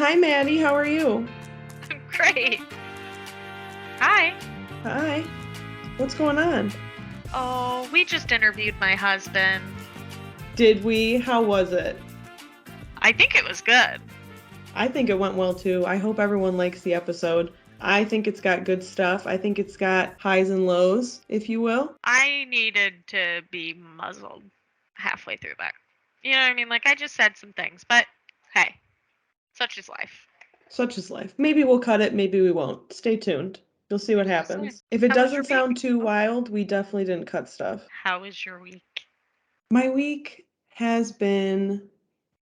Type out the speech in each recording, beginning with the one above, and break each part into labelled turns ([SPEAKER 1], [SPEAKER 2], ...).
[SPEAKER 1] Hi, Maddie. How are you?
[SPEAKER 2] Great. Hi.
[SPEAKER 1] Hi. What's going on?
[SPEAKER 2] Oh, we just interviewed my husband.
[SPEAKER 1] Did we? How was it?
[SPEAKER 2] I think it was good.
[SPEAKER 1] I think it went well too. I hope everyone likes the episode. I think it's got good stuff. I think it's got highs and lows, if you will.
[SPEAKER 2] I needed to be muzzled halfway through that. You know what I mean? Like, I just said some things, but hey, such is life.
[SPEAKER 1] Such is life. Maybe we'll cut it, maybe we won't. Stay tuned. You'll see what happens. If it
[SPEAKER 2] How was your
[SPEAKER 1] doesn't sound
[SPEAKER 2] week?
[SPEAKER 1] too wild, we definitely didn't cut stuff.
[SPEAKER 2] How was your week?
[SPEAKER 1] My week has been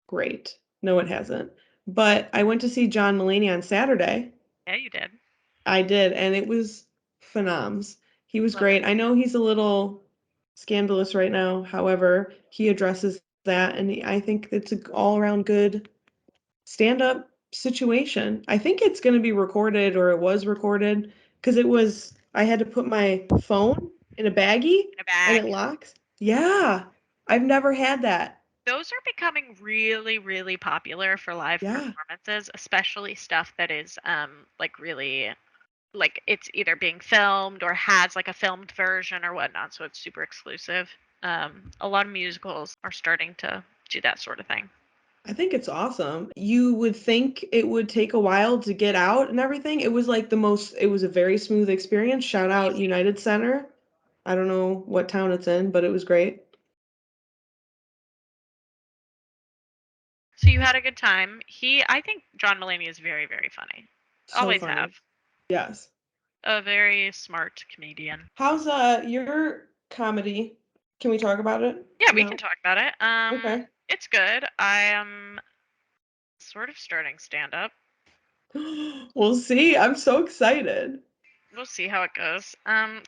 [SPEAKER 1] great. No, it hasn't. But I went to see John Mulaney on Saturday.
[SPEAKER 2] Yeah, you did.
[SPEAKER 1] I did, and it was phenoms. He was
[SPEAKER 2] Love it.
[SPEAKER 1] great. I know he's a little scandalous right now. However, he addresses that, and I think it's an all-around good stand-up situation. I think it's going to be recorded, or it was recorded, because I had to put my phone in a baggie,
[SPEAKER 2] In a
[SPEAKER 1] and it
[SPEAKER 2] bag.
[SPEAKER 1] locks. Yeah, I've never had that.
[SPEAKER 2] Those are becoming really, really popular for live
[SPEAKER 1] Yeah,
[SPEAKER 2] performances, especially stuff that is like really like it's either being filmed or has like a filmed version or whatnot, so it's super exclusive. A lot of musicals are starting to do that sort of thing.
[SPEAKER 1] I think it's awesome. You would think it would take a while to get out and everything. It was like it was a very smooth experience. Shout out
[SPEAKER 2] Easy.
[SPEAKER 1] United Center. I don't know what town it's in, but it was great.
[SPEAKER 2] So you had a good time. I think John Mulaney is very, very funny.
[SPEAKER 1] So
[SPEAKER 2] Always have.
[SPEAKER 1] funny. Yes.
[SPEAKER 2] A very smart comedian.
[SPEAKER 1] How's your comedy? Can we talk about it
[SPEAKER 2] Yeah, we can
[SPEAKER 1] now?
[SPEAKER 2] talk about it.
[SPEAKER 1] Okay.
[SPEAKER 2] It's good. I am sort of starting stand up.
[SPEAKER 1] We'll see. I'm so excited.
[SPEAKER 2] We'll see how it goes.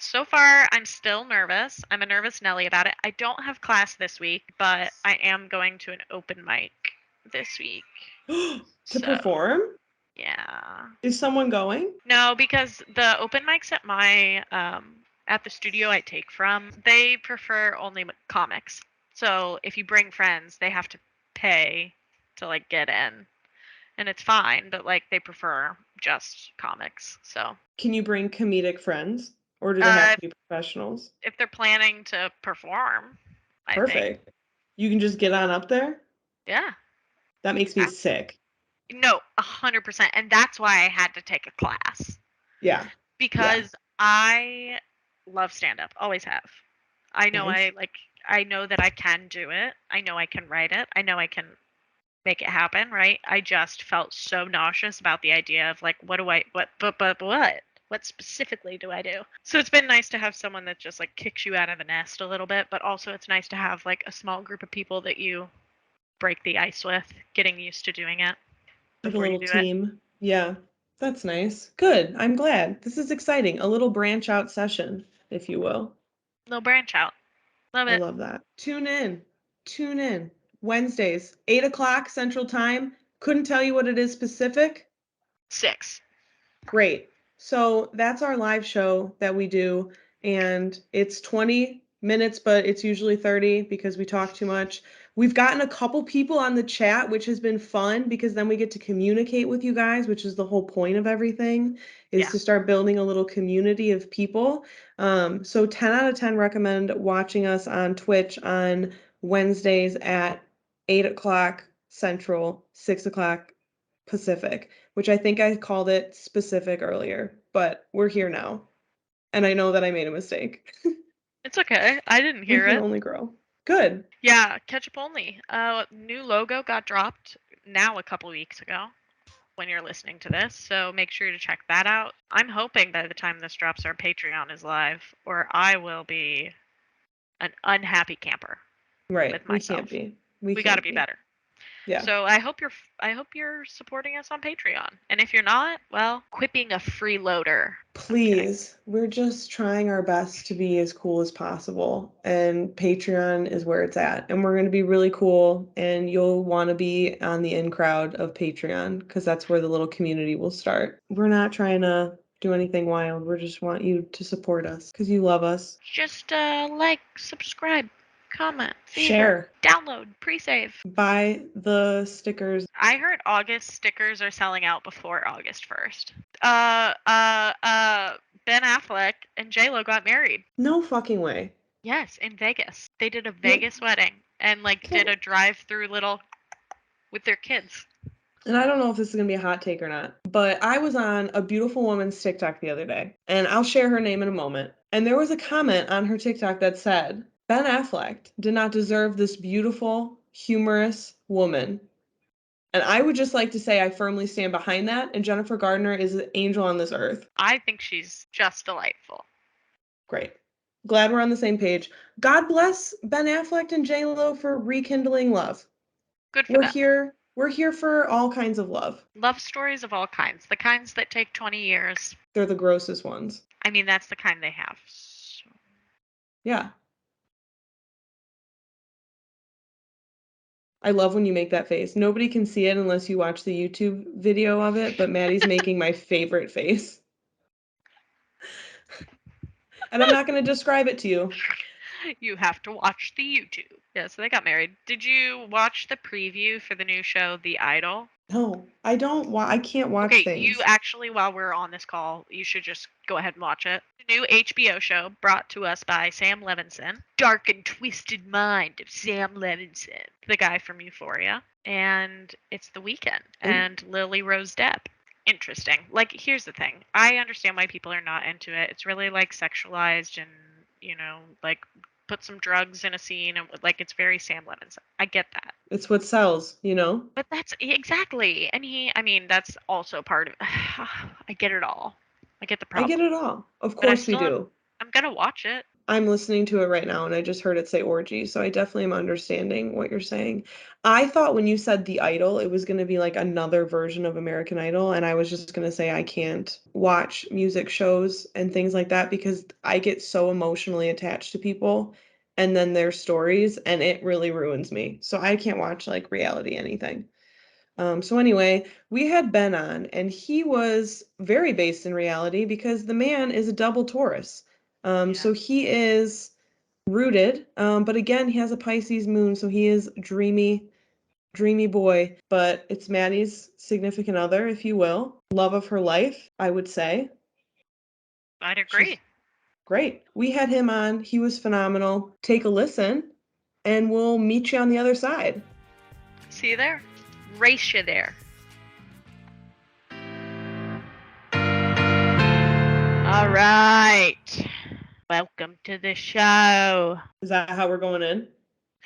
[SPEAKER 2] So far, I'm still nervous. I'm a nervous Nelly about it. I don't have class this week, but I am going to an open mic this week.
[SPEAKER 1] To
[SPEAKER 2] So,
[SPEAKER 1] perform?
[SPEAKER 2] yeah.
[SPEAKER 1] Is someone going?
[SPEAKER 2] No, because the open mics at my at the studio I take from, they prefer only comics. So if you bring friends, they have to pay to like get in, and it's fine, but like they prefer just comics. So
[SPEAKER 1] Can you bring comedic friends, or do they have
[SPEAKER 2] uh,
[SPEAKER 1] to be professionals?
[SPEAKER 2] if they're planning to perform, I think.
[SPEAKER 1] Perfect. You can just get on up there?
[SPEAKER 2] Yeah.
[SPEAKER 1] That makes me sick.
[SPEAKER 2] No, 100%. And that's why I had to take a class
[SPEAKER 1] Yeah. Yeah.
[SPEAKER 2] because I love stand up. Always have. I know
[SPEAKER 1] Nice.
[SPEAKER 2] I know that I can do it. I know I can write it. I know I can make it happen, right? I just felt so nauseous about the idea of like what specifically do I do? So it's been nice to have someone that just like kicks you out of the nest a little bit, but also it's nice to have like a small group of people that you break the ice with, getting used to doing it
[SPEAKER 1] Like a
[SPEAKER 2] before you
[SPEAKER 1] little
[SPEAKER 2] do it.
[SPEAKER 1] team. Yeah. That's nice. Good. I'm glad. This is exciting. A little branch out session, if you will.
[SPEAKER 2] They'll branch out. Love
[SPEAKER 1] I
[SPEAKER 2] it.
[SPEAKER 1] love that. Tune in. Tune in. Wednesdays, 8 o'clock Central Time. Couldn't tell you what it is specific.
[SPEAKER 2] 6.
[SPEAKER 1] Great. So that's our live show that we do, and it's 20 minutes, but it's usually 30 because we talk too much. We've gotten a couple people on the chat, which has been fun because then we get to communicate with you guys, which is the whole point of everything, is
[SPEAKER 2] Yeah.
[SPEAKER 1] to start building a little community of people. So 10 out of 10 recommend watching us on Twitch on Wednesdays at 8 o'clock Central, 6 o'clock Pacific, which I think I called it specific earlier, but we're here now. And I know that I made a mistake.
[SPEAKER 2] It's okay. I didn't
[SPEAKER 1] We
[SPEAKER 2] hear
[SPEAKER 1] can
[SPEAKER 2] it.
[SPEAKER 1] only grow. Good.
[SPEAKER 2] Yeah, ketchup only. New logo got dropped now a couple weeks ago when you're listening to this, so make sure to check that out. I'm hoping by the time this drops, our Patreon is live, or I will be an unhappy camper
[SPEAKER 1] Right.
[SPEAKER 2] with
[SPEAKER 1] We can't
[SPEAKER 2] myself.
[SPEAKER 1] be. We
[SPEAKER 2] We got to
[SPEAKER 1] can't
[SPEAKER 2] be
[SPEAKER 1] be.
[SPEAKER 2] better.
[SPEAKER 1] Yeah.
[SPEAKER 2] So I hope you're supporting us on Patreon. And if you're not, well, quit being a freeloader. I'm kidding.
[SPEAKER 1] Please. We're just trying our best to be as cool as possible. And Patreon is where it's at. And we're going to be really cool. And you'll want to be on the in crowd of Patreon because that's where the little community will start. We're not trying to do anything wild. We just want you to support us because you love us.
[SPEAKER 2] Just like, subscribe, comment,
[SPEAKER 1] Share.
[SPEAKER 2] download, pre-save.
[SPEAKER 1] Buy the stickers.
[SPEAKER 2] I heard August stickers are selling out before August 1st. Ben Affleck and J-Lo got married.
[SPEAKER 1] No fucking way.
[SPEAKER 2] Yes, in Vegas. They did a Vegas wedding and like did a drive-through little with their kids.
[SPEAKER 1] And I don't know if this is going to be a hot take or not, but I was on a beautiful woman's TikTok the other day, and I'll share her name in a moment. And there was a comment on her TikTok that said, Ben Affleck did not deserve this beautiful, humorous woman. And I would just like to say I firmly stand behind that, and Jennifer Gardner is an angel on this earth.
[SPEAKER 2] I think she's just delightful.
[SPEAKER 1] Great. Glad we're on the same page. God bless Ben Affleck and J-Lo for rekindling love.
[SPEAKER 2] Good for them.
[SPEAKER 1] We're here for all kinds of love.
[SPEAKER 2] Love stories of all kinds. The kinds that take 20 years.
[SPEAKER 1] They're the grossest ones.
[SPEAKER 2] I mean, that's the kind they have. So.
[SPEAKER 1] Yeah. I love when you make that face. Nobody can see it unless you watch the YouTube video of it, but Maddie's making my favorite face. And I'm not going to describe it to you.
[SPEAKER 2] You have to watch the YouTube. Yeah, so they got married. Did you watch the preview for the new show, The Idol?
[SPEAKER 1] No, I don't. I can't watch things.
[SPEAKER 2] Okay, you actually, while we're on this call, you should just go ahead and watch it. The new HBO show brought to us by Sam Levinson. Dark and Twisted Mind of Sam Levinson, the guy from Euphoria. And it's The Weeknd and Lily Rose Depp. Interesting. Like, here's the thing. I understand why people are not into it. It's really, like, sexualized and, you know, like, put some drugs in a scene and like it's very Sam Levinson. I get that.
[SPEAKER 1] It's what sells, you know?
[SPEAKER 2] But that's exactly. And I mean, that's also part of I get it all. I get the problem.
[SPEAKER 1] I get it all. Of course we do.
[SPEAKER 2] I'm going to watch it.
[SPEAKER 1] I'm listening to it right now and I just heard it say orgy, so I definitely am understanding what you're saying. I thought when you said The Idol, it was going to be like another version of American Idol, and I was just going to say I can't watch music shows and things like that because I get so emotionally attached to people and then their stories, and it really ruins me. So I can't watch like reality anything. So anyway, we had Ben on, and he was very based in reality because the man is a double Taurus. So he is rooted, but again, he has a Pisces moon, so he is dreamy boy. But it's Maddie's significant other, if you will, love of her life, I would say.
[SPEAKER 2] I'd agree.
[SPEAKER 1] She's great. We had him on. He was phenomenal. Take a listen, and we'll meet you on the other side.
[SPEAKER 2] See you there. Race you there. All right. Welcome to the show.
[SPEAKER 1] Is that how we're going in?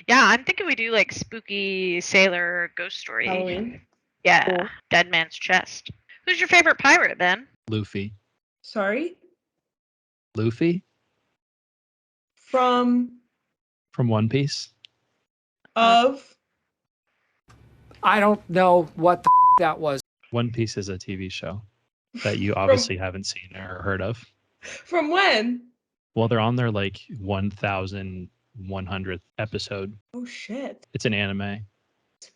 [SPEAKER 2] Yeah, I'm thinking we do like spooky sailor ghost story.
[SPEAKER 1] Halloween?
[SPEAKER 2] Yeah.
[SPEAKER 1] Cool.
[SPEAKER 2] Dead Man's Chest. Who's your favorite pirate, Ben?
[SPEAKER 3] Luffy.
[SPEAKER 1] Sorry?
[SPEAKER 3] Luffy?
[SPEAKER 1] From
[SPEAKER 3] One Piece?
[SPEAKER 1] Of?
[SPEAKER 4] I don't know what the that was.
[SPEAKER 3] One Piece is a TV show that you obviously haven't seen or heard of.
[SPEAKER 1] From when?
[SPEAKER 3] Well, they're on their like 1,100th episode.
[SPEAKER 1] Oh shit.
[SPEAKER 3] It's an anime.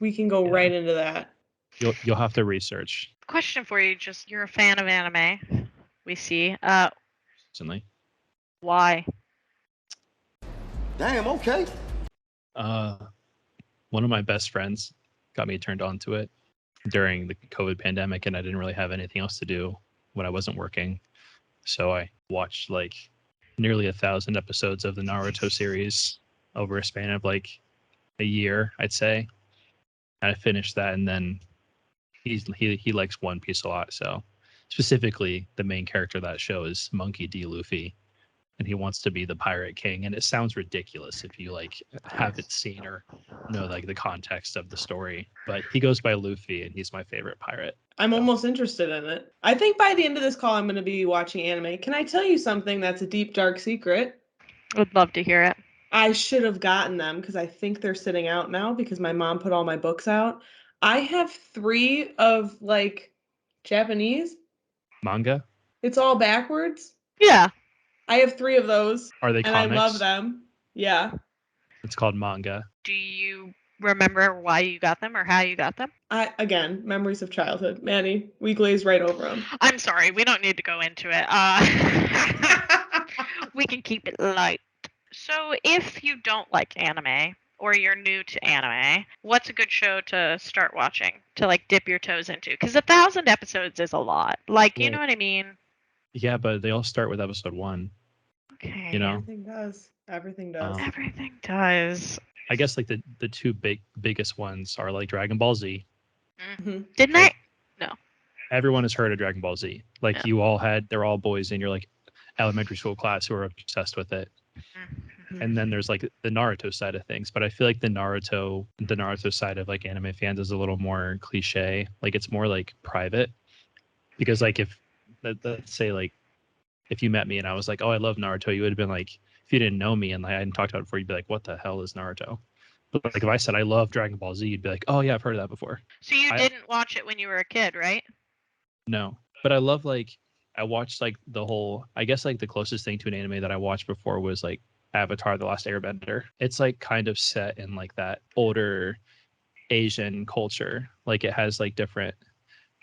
[SPEAKER 1] We can go right into that.
[SPEAKER 3] You'll have to research.
[SPEAKER 2] Question for you, just you're a fan of anime. We see.
[SPEAKER 3] Recently.
[SPEAKER 2] Why?
[SPEAKER 5] Damn, okay.
[SPEAKER 3] One of my best friends got me turned on to it during the COVID pandemic, and I didn't really have anything else to do when I wasn't working. So I watched like nearly 1,000 episodes of the Naruto series over a span of like a year, I'd say. And I finished that, and then he likes One Piece a lot. So specifically, the main character of that show is Monkey D. Luffy, and he wants to be the pirate king. And it sounds ridiculous if you like haven't seen or know like the context of the story. But he goes by Luffy, and he's my favorite pirate.
[SPEAKER 1] I'm almost interested in it. I think by the end of this call, I'm going to be watching anime. Can I tell you something that's a deep, dark secret?
[SPEAKER 2] Would love to hear it.
[SPEAKER 1] I should have gotten them because I think they're sitting out now because my mom put all my books out. I have 3 of like Japanese.
[SPEAKER 3] Manga?
[SPEAKER 1] It's all backwards.
[SPEAKER 2] Yeah.
[SPEAKER 1] I have 3 of those.
[SPEAKER 3] Are they
[SPEAKER 1] and
[SPEAKER 3] comics?
[SPEAKER 1] I love them. Yeah.
[SPEAKER 3] It's called manga.
[SPEAKER 2] Do you remember why you got them or how you got them?
[SPEAKER 1] Again, memories of childhood. Maddie, we glazed right over them.
[SPEAKER 2] I'm sorry, we don't need to go into it. We can keep it light. So if you don't like anime or you're new to anime, what's a good show to start watching to like dip your toes into? Because 1,000 episodes is a lot. Like, you
[SPEAKER 3] Well,
[SPEAKER 2] know what I mean?
[SPEAKER 3] yeah, but they all start with episode 1.
[SPEAKER 2] Okay.
[SPEAKER 3] You know,
[SPEAKER 1] Everything does. Everything does.
[SPEAKER 2] Everything does.
[SPEAKER 3] I guess like the two biggest ones are like Dragon Ball Z.
[SPEAKER 1] Mhm.
[SPEAKER 2] Didn't
[SPEAKER 3] Right.
[SPEAKER 2] No.
[SPEAKER 3] Everyone has heard of Dragon Ball Z. Like
[SPEAKER 2] Yeah.
[SPEAKER 3] they're all boys in your like elementary school class who are obsessed with it.
[SPEAKER 2] Mhm.
[SPEAKER 3] And then there's like the Naruto side of things, but I feel like the Naruto side of like anime fans is a little more cliche. Like it's more like private, because like if let's say like if you met me and I was like, oh, I love Naruto, you would have been like, if you didn't know me and like, I hadn't talked about it before, you'd be like, what the hell is Naruto? But like if I said I love Dragon Ball Z, you'd be like, oh yeah, I've heard of that before.
[SPEAKER 2] So you
[SPEAKER 3] I-
[SPEAKER 2] didn't watch it when you were a kid, right?
[SPEAKER 3] No, but I love like I watched like the whole. I guess like the closest thing to an anime that I watched before was like Avatar: The Last Airbender. It's like kind of set in like that older Asian culture. Like it has like different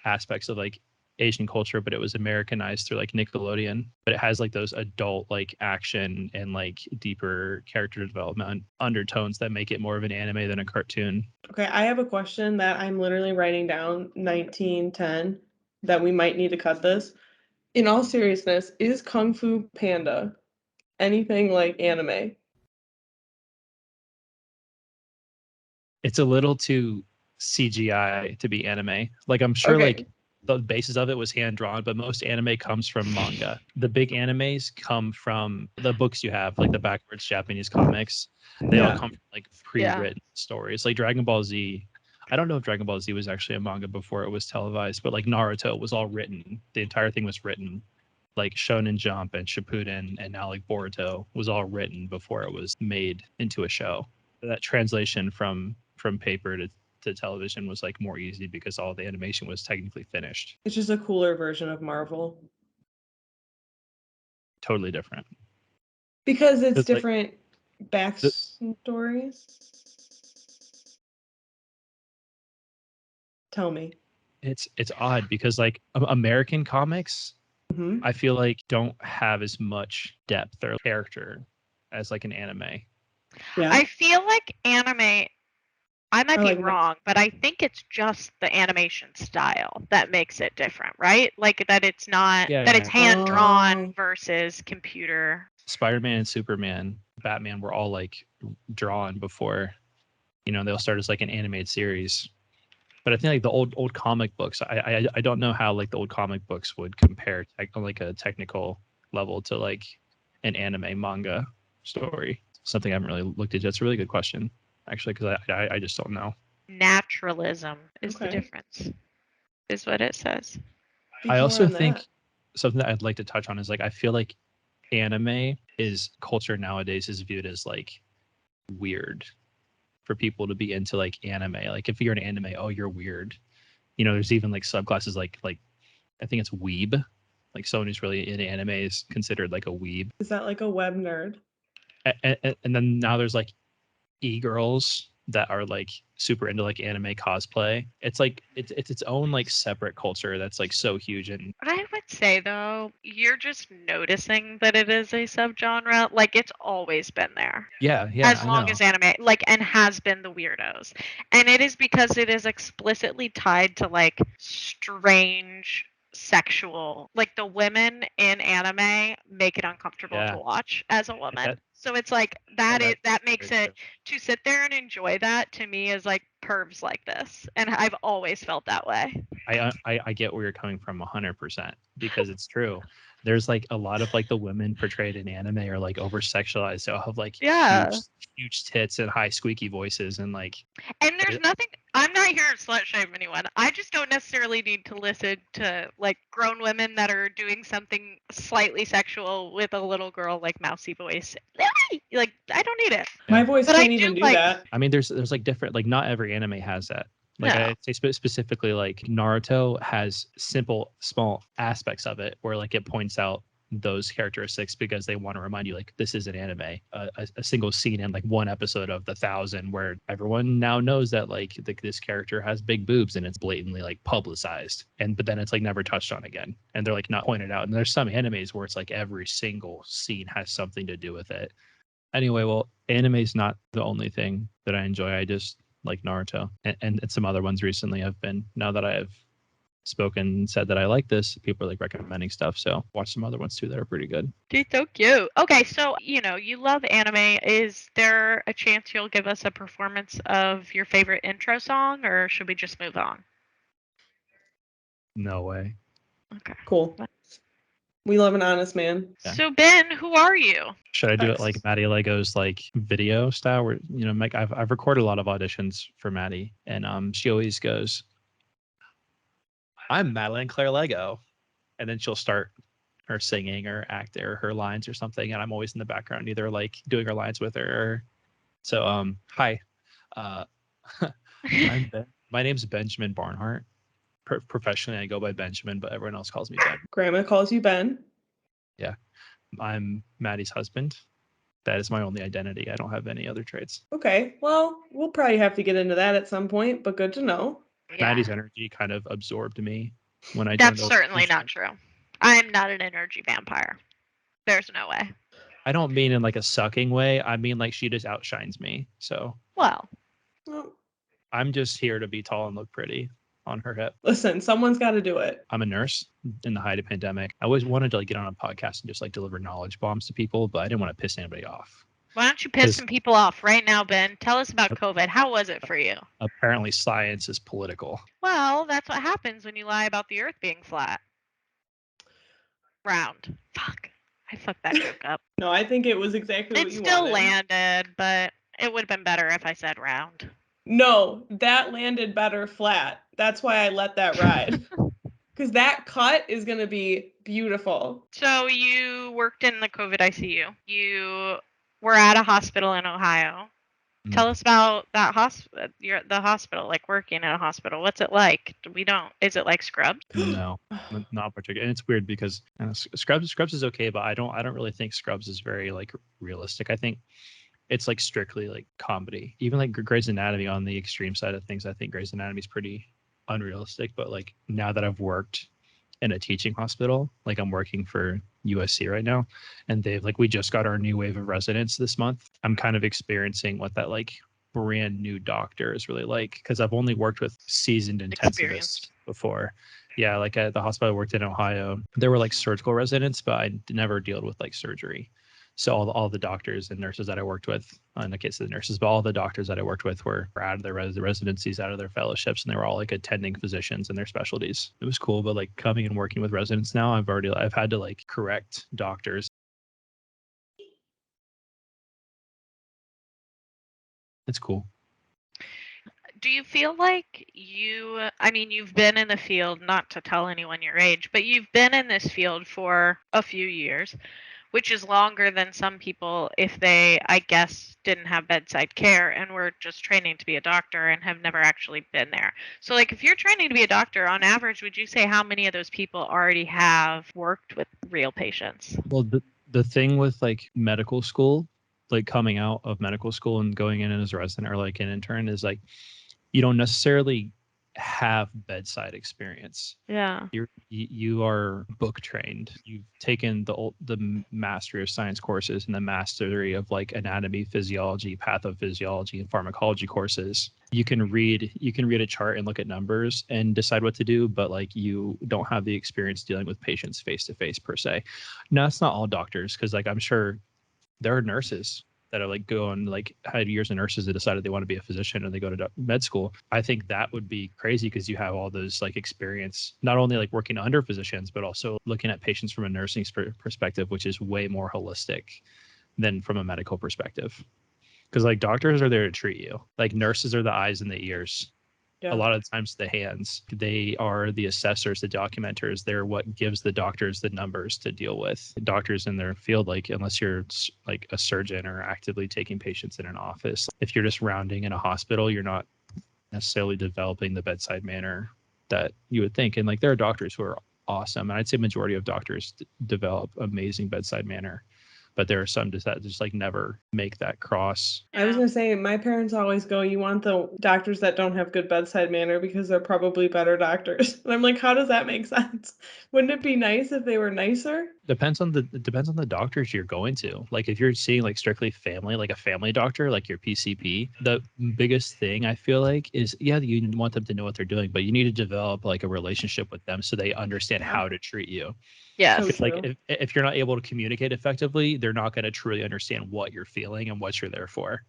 [SPEAKER 3] aspects of like Asian culture, but it was Americanized through like Nickelodeon. But it has like those adult like action and like deeper character development undertones that make it more of an anime than a cartoon.
[SPEAKER 1] Okay, I have a question that I'm literally writing down 1910 that we might need to cut this. In all seriousness, is Kung Fu Panda anything like anime?
[SPEAKER 3] It's a little too CGI to be anime. Like I'm sure like
[SPEAKER 1] Okay.
[SPEAKER 3] the basis of it was hand drawn, but most anime comes from manga. The big animes come from the books you have, like the backwards Japanese comics. They all
[SPEAKER 1] Yeah.
[SPEAKER 3] come from like pre-written stories. Like Dragon Ball Z. I don't know if Dragon Ball Z was actually a manga before it was televised, but like Naruto was all written. The entire thing was written. Like Shonen Jump and Shippuden and now like Boruto was all written before it was made into a show. That translation from paper to television was like more easy because all the animation was technically finished.
[SPEAKER 1] It's just a cooler version of Marvel.
[SPEAKER 3] Totally different.
[SPEAKER 1] Because it's
[SPEAKER 3] It's like
[SPEAKER 1] different backstories. Tell me.
[SPEAKER 3] it's odd because like American comics,
[SPEAKER 1] Hmm.
[SPEAKER 3] I feel like don't have as much depth or character as like an anime.
[SPEAKER 1] Yeah.
[SPEAKER 2] I feel like anime, I might
[SPEAKER 1] I
[SPEAKER 2] be
[SPEAKER 1] like
[SPEAKER 2] wrong, but I think it's just the animation style that makes it different, right? Like that it's not
[SPEAKER 3] Yeah,
[SPEAKER 2] that it's
[SPEAKER 3] yeah.
[SPEAKER 2] hand drawn
[SPEAKER 1] Oh.
[SPEAKER 2] versus computer.
[SPEAKER 3] Spider-Man and Superman, Batman were all like drawn before, they'll start as like an animated series. But I think like the old comic books, I don't know how like the old comic books would compare on like a technical level to like an anime manga story. Something I haven't really looked into. That's a really good question, actually, because I just don't know.
[SPEAKER 2] Naturalism is the
[SPEAKER 1] Okay.
[SPEAKER 2] difference, is what it says.
[SPEAKER 1] Speak
[SPEAKER 3] I
[SPEAKER 1] more
[SPEAKER 3] also
[SPEAKER 1] on
[SPEAKER 3] think
[SPEAKER 1] that.
[SPEAKER 3] something that I'd like to touch on is like I feel like anime is culture nowadays is viewed as like weird for people to be into like anime. Like if you're an anime, oh, you're weird. There's even like subclasses like I think it's weeb. Like someone who's really into anime is considered like a weeb.
[SPEAKER 1] Is that like a web nerd?
[SPEAKER 3] And then now there's like e-girls that are like super into like anime cosplay. It's like it's its own like separate culture that's like so huge. And
[SPEAKER 2] I would say though, you're just noticing that it is a subgenre. Like it's always been there.
[SPEAKER 3] yeah,
[SPEAKER 2] As
[SPEAKER 3] I
[SPEAKER 2] long
[SPEAKER 3] know.
[SPEAKER 2] as anime like and has been the weirdos. And it is because it is explicitly tied to like strange sexual like the women in anime make it uncomfortable to
[SPEAKER 3] Yeah.
[SPEAKER 2] watch as a woman.
[SPEAKER 3] That-
[SPEAKER 2] So it's like that makes
[SPEAKER 3] very
[SPEAKER 2] it to sit there and enjoy that to me is like pervs like this. And I've always felt that way.
[SPEAKER 3] I get where you're coming from 100% because it's true. There's like a lot of like the women portrayed in anime are like over sexualized. So have like
[SPEAKER 2] Yeah.
[SPEAKER 3] huge tits and high squeaky voices and like
[SPEAKER 2] And there's nothing, I'm not here to slut shame anyone. I just don't necessarily need to listen to like grown women that are doing something slightly sexual with a little girl like mousy voice. Like I don't need it.
[SPEAKER 1] My
[SPEAKER 3] Yeah.
[SPEAKER 1] voice
[SPEAKER 2] But I
[SPEAKER 1] can't
[SPEAKER 2] do
[SPEAKER 1] even do
[SPEAKER 2] like-
[SPEAKER 1] that.
[SPEAKER 3] I mean there's like different like not every anime has that. Like
[SPEAKER 2] No.
[SPEAKER 3] I say specifically like Naruto has simple small aspects of it where like it points out those characteristics because they want to remind you like this is an anime, a single scene in like one episode of the 1,000 where everyone now knows that like this character has big boobs and it's blatantly like publicized, but then it's like never touched on again and they're like not pointed out. And there's some animes where it's like every single scene has something to do with it. Anyway, well, anime is not the only thing that I enjoy. I just like Naruto and some other ones recently. Now that I have spoken and said that I like this, people are like recommending stuff. So watch some other ones too that are pretty good.
[SPEAKER 2] Dude, so cute. Okay, so you love anime. Is there a chance you'll give us a performance of your favorite intro song, or should we just move on?
[SPEAKER 3] No way.
[SPEAKER 2] Okay.
[SPEAKER 1] Cool. We love an honest man.
[SPEAKER 3] Yeah.
[SPEAKER 2] So Ben, who are you?
[SPEAKER 3] Should I do it
[SPEAKER 1] Nice.
[SPEAKER 3] like Maddie Lego's like video style where like I've recorded a lot of auditions for Maddie and she always goes, I'm Madeline Claire Lego. And then she'll start her singing or acting or her lines or something, and I'm always in the background either like doing her lines with her or so hi. My name's Benjamin Barnhart. Professionally I go by Benjamin, but everyone else calls me Ben.
[SPEAKER 1] Grandma calls you Ben.
[SPEAKER 3] Yeah. I'm Maddie's husband. That is my only identity. I don't have any other traits.
[SPEAKER 1] Okay, well, we'll probably have to get into that at some point, but good to know.
[SPEAKER 2] Yeah,
[SPEAKER 3] Maddie's energy kind of absorbed me when I
[SPEAKER 2] that's
[SPEAKER 3] joined
[SPEAKER 2] certainly
[SPEAKER 3] Ocean.
[SPEAKER 2] not true. I'm not an energy vampire. There's no way.
[SPEAKER 3] I don't mean in like a sucking way. I mean like she just outshines me. So
[SPEAKER 2] Well,
[SPEAKER 1] Well,
[SPEAKER 3] I'm just here to be tall and look pretty on her hip.
[SPEAKER 1] listen, someone's got to do it.
[SPEAKER 3] I'm a nurse in the height of pandemic. I always wanted to like get on a podcast and just like deliver knowledge bombs to people, but I didn't want to piss anybody off.
[SPEAKER 2] why don't you piss some people off right now, Ben? Tell us about COVID. How was it for you?
[SPEAKER 3] Apparently science is political.
[SPEAKER 2] Well, that's what happens when you lie about the earth being flat. Round. Fuck. I fucked that joke up.
[SPEAKER 1] No, I think it was exactly what
[SPEAKER 2] It
[SPEAKER 1] you
[SPEAKER 2] still
[SPEAKER 1] wanted.
[SPEAKER 2] landed, but it would have been better if I said round.
[SPEAKER 1] No, that landed better flat. That's why I let that ride. Because that cut is going to be beautiful.
[SPEAKER 2] So you worked in the COVID ICU. You were at a hospital in Ohio. Tell us about that the hospital, like working in a hospital. What's it like? Is it like Scrubs?
[SPEAKER 3] No, not particularly. And it's weird because Scrubs is okay, but I don't really think Scrubs is very like realistic. I think it's like strictly like comedy. Even like Grey's Anatomy on the extreme side of things, I think Grey's Anatomy is pretty unrealistic. But like now that I've worked in a teaching hospital, like I'm working for USC right now, and we just got our new wave of residents this month. I'm kind of experiencing what that like brand new doctor is really like, because I've only worked with seasoned intensivists before. Yeah, like at the hospital I worked in Ohio, there were like surgical residents, but I never dealt with like surgery. So all the doctors and nurses that I worked with, in the case of the nurses, but all the doctors that I worked with were out of their residencies, out of their fellowships, and they were all like attending physicians in their specialties. It was cool, but like coming and working with residents now, I've had to like correct doctors. It's cool.
[SPEAKER 2] Do you feel like you've been in the field, not to tell anyone your age, but you've been in this field for a few years, which is longer than some people if they, I guess, didn't have bedside care and were just training to be a doctor and have never actually been there. So like if you're training to be a doctor, on average, would you say how many of those people already have worked with real patients?
[SPEAKER 3] Well, the thing with like medical school, like coming out of medical school and going in as a resident or like an intern is like, you don't necessarily have bedside experience.
[SPEAKER 2] Yeah.
[SPEAKER 3] You are book trained. You've taken the mastery of science courses and the mastery of like anatomy, physiology, pathophysiology, and pharmacology courses. You can read a chart and look at numbers and decide what to do, but like you don't have the experience dealing with patients face to face per se. No, it's not all doctors, because like I'm sure there are nurses that are like going like had years of nurses that decided they want to be a physician and they go to med school. I think that would be crazy because you have all those like experience, not only like working under physicians, but also looking at patients from a nursing perspective, which is way more holistic than from a medical perspective. Because like doctors are there to treat you. Like nurses are the eyes and the ears.
[SPEAKER 1] Yeah.
[SPEAKER 3] A lot of times the hands, they are the assessors, the documenters. They're what gives the doctors the numbers to deal with. Doctors in their field, like unless you're like a surgeon or actively taking patients in an office, if you're just rounding in a hospital, you're not necessarily developing the bedside manner that you would think. And like there are doctors who are awesome. And I'd say majority of doctors develop amazing bedside manner. But there are some that just like never make that cross.
[SPEAKER 1] I was gonna say, my parents always go, you want the doctors that don't have good bedside manner because they're probably better doctors. And I'm like, how does that make sense? Wouldn't it be nice if they were nicer?
[SPEAKER 3] Depends on the doctors you're going to. Like if you're seeing like strictly family, like a family doctor, like your PCP, the biggest thing I feel like is, yeah, you want them to know what they're doing, but you need to develop like a relationship with them so they understand how to treat you.
[SPEAKER 2] Yes.
[SPEAKER 1] So
[SPEAKER 3] Because like
[SPEAKER 1] true.
[SPEAKER 3] if you're not able to communicate effectively, they're not going to truly understand what you're feeling and what you're there for.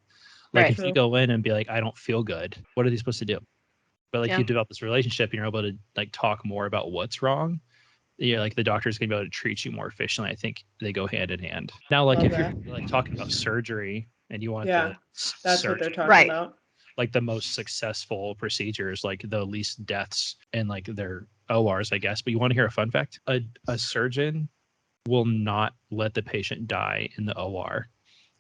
[SPEAKER 3] Like
[SPEAKER 2] Right.
[SPEAKER 3] if you go in and be like, I don't feel good, what are they supposed to do? But like
[SPEAKER 2] Yeah.
[SPEAKER 3] you develop this relationship and you're able to like talk more about what's wrong. Yeah, like the doctor's gonna be able to treat you more efficiently. I think they go hand in hand. Now, like
[SPEAKER 1] Love
[SPEAKER 3] if you're
[SPEAKER 1] that.
[SPEAKER 3] like talking about surgery and you want
[SPEAKER 1] Yeah,
[SPEAKER 3] the
[SPEAKER 1] that's what they're
[SPEAKER 3] surgeon,
[SPEAKER 1] talking
[SPEAKER 2] Right.
[SPEAKER 1] about.
[SPEAKER 3] like the most successful procedures, like the least deaths and like their ORs, I guess. But you want to hear a fun fact? A surgeon will not let the patient die in the OR.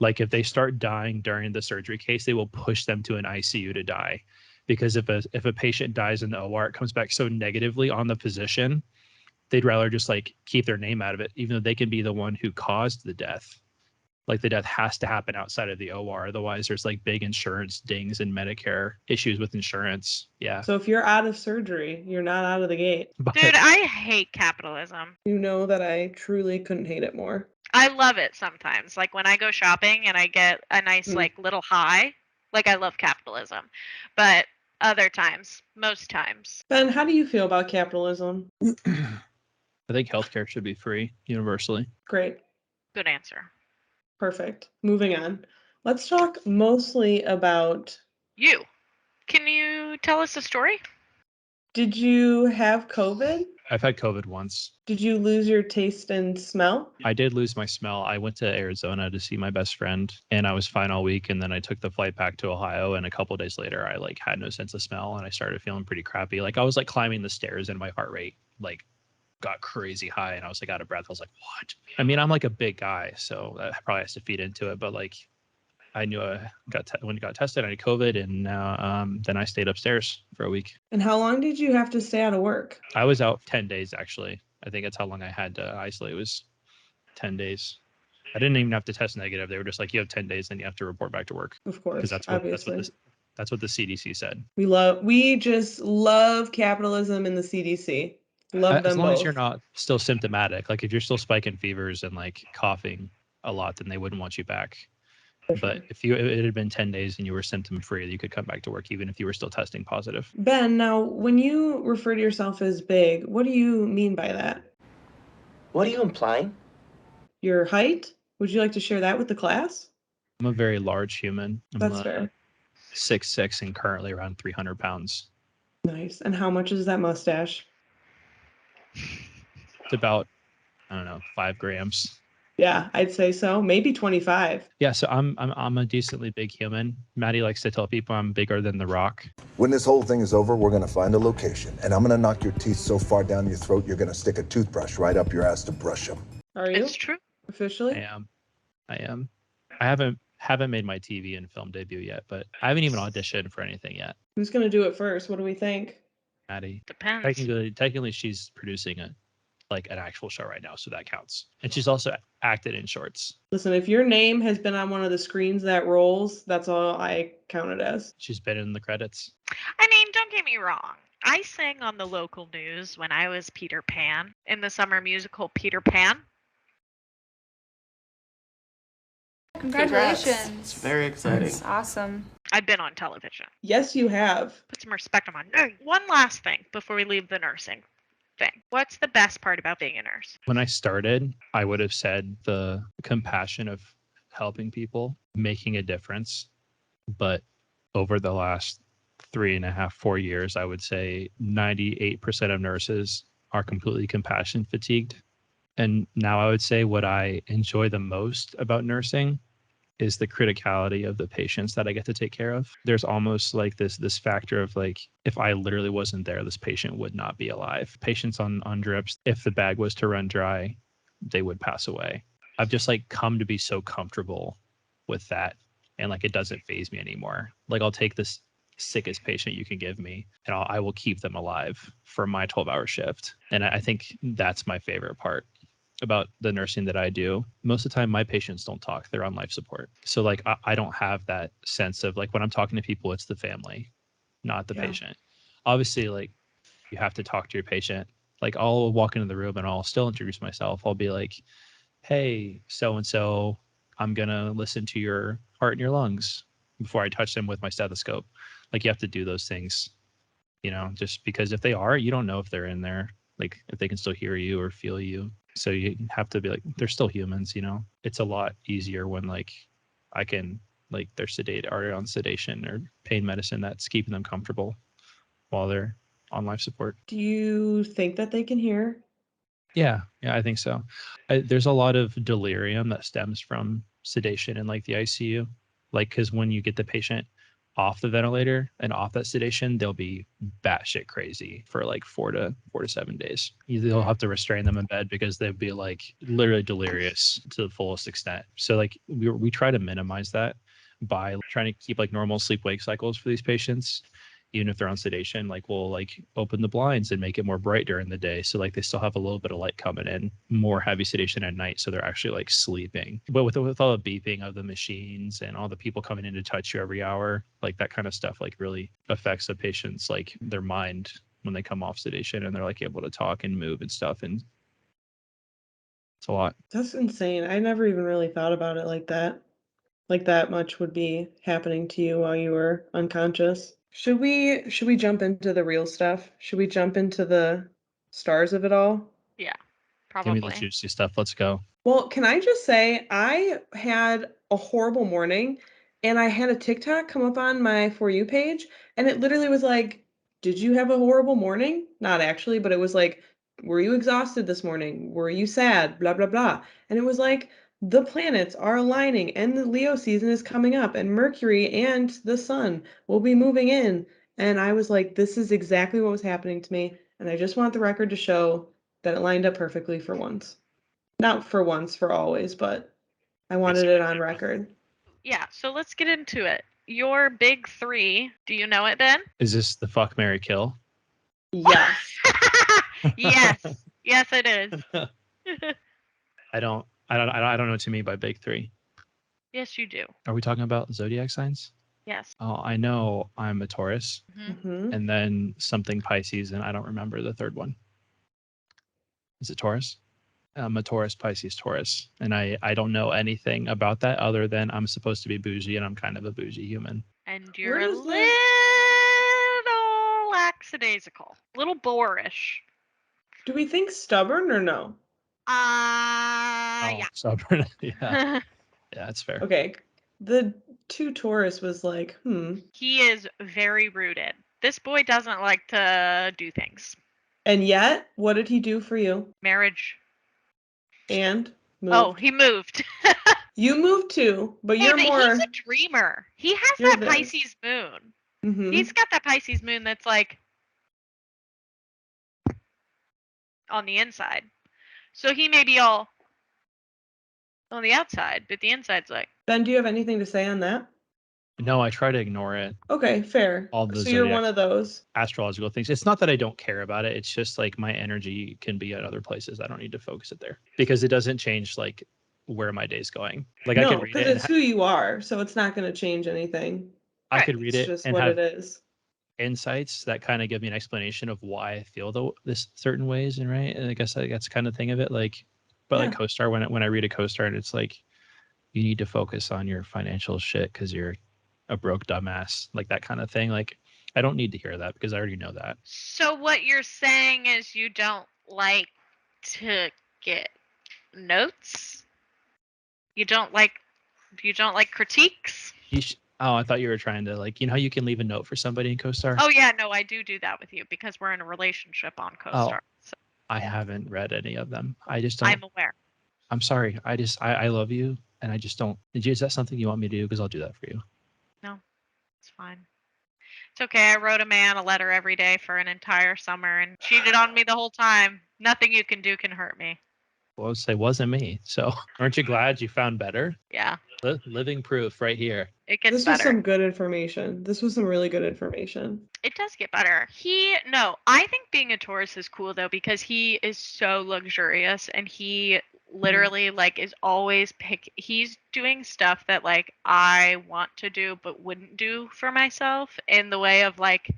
[SPEAKER 3] Like if they start dying during the surgery case, they will push them to an ICU to die. Because if a patient dies in the OR, it comes back so negatively on the physician, they'd rather just like keep their name out of it, even though they can be the one who caused the death. Like the death has to happen outside of the OR. Otherwise, there's like big insurance dings and Medicare issues with insurance. Yeah.
[SPEAKER 1] So if you're out of surgery, you're not out of the gate.
[SPEAKER 3] But
[SPEAKER 2] Dude, I hate capitalism.
[SPEAKER 1] You know that I truly couldn't hate it more.
[SPEAKER 2] I love it sometimes. Like when I go shopping and I get a nice like little high, like I love capitalism. But other times, most times.
[SPEAKER 1] Ben, how do you feel about capitalism?
[SPEAKER 3] I think healthcare should be free universally.
[SPEAKER 1] Great.
[SPEAKER 2] Good answer.
[SPEAKER 1] Perfect. Moving on. Let's talk mostly about,
[SPEAKER 2] You. Can you tell us a story?
[SPEAKER 1] did you have COVID?
[SPEAKER 3] I've had COVID once.
[SPEAKER 1] Did you lose your taste and smell?
[SPEAKER 3] I did lose my smell. I went to Arizona to see my best friend and I was fine all week. And then I took the flight back to Ohio. And a couple of days later, I like had no sense of smell and I started feeling pretty crappy. Like I was like climbing the stairs and my heart rate like got crazy high and I was like out of breath. I was like, what? I mean, I'm like a big guy, so that probably has to feed into it. But like I knew I when I got tested, I had COVID, and now then I stayed upstairs for a week.
[SPEAKER 1] And how long did you have to stay out of work?
[SPEAKER 3] I was out 10 days actually. I think that's how long I had to isolate. It was 10 days. I didn't even have to test negative. They were just like, you have 10 days, then you have to report back to work.
[SPEAKER 1] Of course,
[SPEAKER 3] Because
[SPEAKER 1] obviously.
[SPEAKER 3] that's what the CDC said.
[SPEAKER 1] We just love capitalism and the CDC. Love
[SPEAKER 3] As
[SPEAKER 1] them
[SPEAKER 3] long
[SPEAKER 1] both.
[SPEAKER 3] as you're not still symptomatic, like if you're still spiking fevers and like coughing a lot, then they wouldn't want you back. But if it had been 10 days and you were symptom free, you could come back to work even if you were still testing positive.
[SPEAKER 1] Ben, now when you refer to yourself as big, what do you mean by that?
[SPEAKER 5] What are you implying?
[SPEAKER 1] Your height? Would you like to share that with the class?
[SPEAKER 3] I'm a very large human. I'm
[SPEAKER 1] That's fair.
[SPEAKER 3] 6'6" and currently around 300 pounds.
[SPEAKER 1] Nice. And how much is that mustache?
[SPEAKER 3] It's about, I don't know, 5 grams.
[SPEAKER 1] Yeah, I'd say so. Maybe 25.
[SPEAKER 3] Yeah, so I'm a decently big human. Maddie likes to tell people I'm bigger than The Rock.
[SPEAKER 6] When this whole thing is over, we're gonna find a location, and I'm gonna knock your teeth so far down your throat, you're gonna stick a toothbrush right up your ass to brush them.
[SPEAKER 1] Are you?
[SPEAKER 2] It's true.
[SPEAKER 1] Officially?
[SPEAKER 3] I am. I haven't made my TV and film debut yet, but I haven't even auditioned for anything yet.
[SPEAKER 1] Who's going to do it first? What do we think?
[SPEAKER 3] Maddie.
[SPEAKER 2] Depends.
[SPEAKER 3] Technically she's producing an actual show right now, so that counts. And she's also acted in shorts.
[SPEAKER 1] Listen, if your name has been on one of the screens that rolls, that's all I count it as.
[SPEAKER 3] She's been in the credits.
[SPEAKER 2] I mean, don't get me wrong. I sang on the local news when I was Peter Pan in the summer musical Peter Pan.
[SPEAKER 7] Congratulations.
[SPEAKER 5] It's very exciting.
[SPEAKER 7] That's awesome.
[SPEAKER 2] I've been on television.
[SPEAKER 1] Yes, you have.
[SPEAKER 2] Put some respect on my name. One last thing before we leave the nursing thing. What's the best part about being a nurse?
[SPEAKER 3] When I started, I would have said the compassion of helping people, making a difference. But over the last 3.5, 4 years, I would say 98% of nurses are completely compassion fatigued. And now I would say what I enjoy the most about nursing is the criticality of the patients that I get to take care of. There's almost like this factor of like, if I literally wasn't there, this patient would not be alive. Patients on drips, if the bag was to run dry, they would pass away. I've just like come to be so comfortable with that. And like, it doesn't faze me anymore. Like I'll take this sickest patient you can give me and I will keep them alive for my 12-hour shift. And I think that's my favorite part about the nursing that I do, most of the time my patients don't talk. They're on life support. So like I don't have that sense of like when I'm talking to people, it's the family, not the
[SPEAKER 1] Yeah.
[SPEAKER 3] patient. Obviously, like you have to talk to your patient. Like I'll walk into the room and I'll still introduce myself. I'll be like, hey, so and so, I'm gonna listen to your heart and your lungs before I touch them with my stethoscope. Like you have to do those things, just because if they are, you don't know if they're in there, like if they can still hear you or feel you. So you have to be like, they're still humans, It's a lot easier when like I can like they're sedated or on sedation or pain medicine that's keeping them comfortable while they're on life support.
[SPEAKER 1] Do you think that they can hear?
[SPEAKER 3] Yeah, I think so. There's a lot of delirium that stems from sedation in like the ICU, like because when you get the patient off the ventilator and off that sedation, they'll be batshit crazy for like 4 to 7 days. They'll have to restrain them in bed because they'd be like literally delirious to the fullest extent. So like we try to minimize that by trying to keep like normal sleep wake cycles for these patients. Even if they're on sedation, like we'll like open the blinds and make it more bright during the day. So like they still have a little bit of light coming in, more heavy sedation at night. So they're actually like sleeping. But with all the beeping of the machines and all the people coming in to touch you every hour, like that kind of stuff like really affects the patient's like their mind when they come off sedation and they're like able to talk and move and stuff. And it's a lot.
[SPEAKER 1] That's insane. I never even really thought about it like that. Like that much would be happening to you while you were unconscious. Should we jump into the real stuff? Should we jump into the stars of it all?
[SPEAKER 2] Yeah,
[SPEAKER 3] Give me the
[SPEAKER 2] probably.
[SPEAKER 3] juicy stuff. Let's go.
[SPEAKER 1] Well, can I just say I had a horrible morning and I had a TikTok come up on my For You page and it literally was like, "Did you have a horrible morning?" Not actually, but it was like, "Were you exhausted this morning? Were you sad? Blah blah blah." And it was like the planets are aligning and the Leo season is coming up and Mercury and the sun will be moving in. And I was like, this is exactly what was happening to me, and I just want the record to show that it lined up perfectly for once. Not for once, for always, but I wanted it on record.
[SPEAKER 2] Yeah, so let's get into it. Your big three. Do you know it, Ben?
[SPEAKER 3] Is this the fuck, marry, kill?
[SPEAKER 1] Yes.
[SPEAKER 2] Yes. Yes, it is.
[SPEAKER 3] I don't know what you mean by big three.
[SPEAKER 2] Yes, you do.
[SPEAKER 3] Are we talking about zodiac signs?
[SPEAKER 2] Yes.
[SPEAKER 3] Oh, I know I'm a Taurus
[SPEAKER 1] Hmm.
[SPEAKER 3] and then something Pisces, and I don't remember the third one. Is it Taurus? I'm a Taurus, Pisces, Taurus. And I don't know anything about that other than I'm supposed to be bougie and I'm kind of a bougie human.
[SPEAKER 2] And you're
[SPEAKER 1] Where
[SPEAKER 2] a
[SPEAKER 1] does
[SPEAKER 2] little
[SPEAKER 1] the
[SPEAKER 2] lackadaisical. Little boorish.
[SPEAKER 1] do we think stubborn or no?
[SPEAKER 2] Yeah.
[SPEAKER 3] Stubborn. Yeah, that's fair.
[SPEAKER 1] Okay. The two Taurus was like,
[SPEAKER 2] He is very rooted. This boy doesn't like to do things.
[SPEAKER 1] And yet, what did he do for you?
[SPEAKER 2] Marriage.
[SPEAKER 1] And
[SPEAKER 2] Oh,
[SPEAKER 1] moved.
[SPEAKER 2] he moved.
[SPEAKER 1] You moved too, but
[SPEAKER 2] Hey,
[SPEAKER 1] you're
[SPEAKER 2] but he's
[SPEAKER 1] more.
[SPEAKER 2] a dreamer. He has
[SPEAKER 1] You're
[SPEAKER 2] that
[SPEAKER 1] this.
[SPEAKER 2] Pisces moon.
[SPEAKER 1] Mm-hmm.
[SPEAKER 2] He's got that Pisces moon that's like on the inside. So he may be all on the outside, but the inside's like.
[SPEAKER 1] Ben, do you have anything to say on that?
[SPEAKER 3] No, I try to ignore it.
[SPEAKER 1] Okay, fair.
[SPEAKER 3] All the
[SPEAKER 1] So you're
[SPEAKER 3] zodiac
[SPEAKER 1] one of those.
[SPEAKER 3] astrological things. It's not that I don't care about it. It's just like my energy can be at other places. I don't need to focus it there because it doesn't change like where my day's going. Like I
[SPEAKER 1] No,
[SPEAKER 3] could read
[SPEAKER 1] because
[SPEAKER 3] it and
[SPEAKER 1] it's who you are, so it's not going to change anything.
[SPEAKER 3] I could
[SPEAKER 2] Right.
[SPEAKER 3] read
[SPEAKER 1] It's
[SPEAKER 3] it
[SPEAKER 1] just
[SPEAKER 3] and
[SPEAKER 1] what
[SPEAKER 3] have
[SPEAKER 1] it is.
[SPEAKER 3] insights that kind of give me an explanation of why I feel this certain ways. And right. And I guess that's kind of thing of it. Like, but like
[SPEAKER 1] Yeah.
[SPEAKER 3] CoStar, when I read a CoStar and it's like, you need to focus on your financial shit because you're a broke dumbass, like that kind of thing. Like, I don't need to hear that because I already know that.
[SPEAKER 2] So what you're saying is you don't like to get notes? You don't like critiques?
[SPEAKER 3] Oh, I thought you were trying to like, how you can leave a note for somebody in CoStar?
[SPEAKER 2] Oh yeah, no, I do that with you because we're in a relationship on CoStar. So
[SPEAKER 3] I haven't read any of them. I just don't.
[SPEAKER 2] I'm aware.
[SPEAKER 3] I'm sorry. I love you and I just don't. Is that something you want me to do? Because I'll do that for you.
[SPEAKER 2] No, it's fine. It's okay. I wrote a man a letter every day for an entire summer and cheated on me the whole time. Nothing you can do can hurt me.
[SPEAKER 3] Well, say wasn't me. So aren't you glad you found better?
[SPEAKER 2] Yeah,
[SPEAKER 3] Living proof right here.
[SPEAKER 2] it gets
[SPEAKER 1] This was
[SPEAKER 2] better.
[SPEAKER 1] some good information. This was some really good information.
[SPEAKER 2] It does get better. I think being a Taurus is cool though because he is so luxurious and he literally like is always he's doing stuff that like I want to do but wouldn't do for myself in the way of like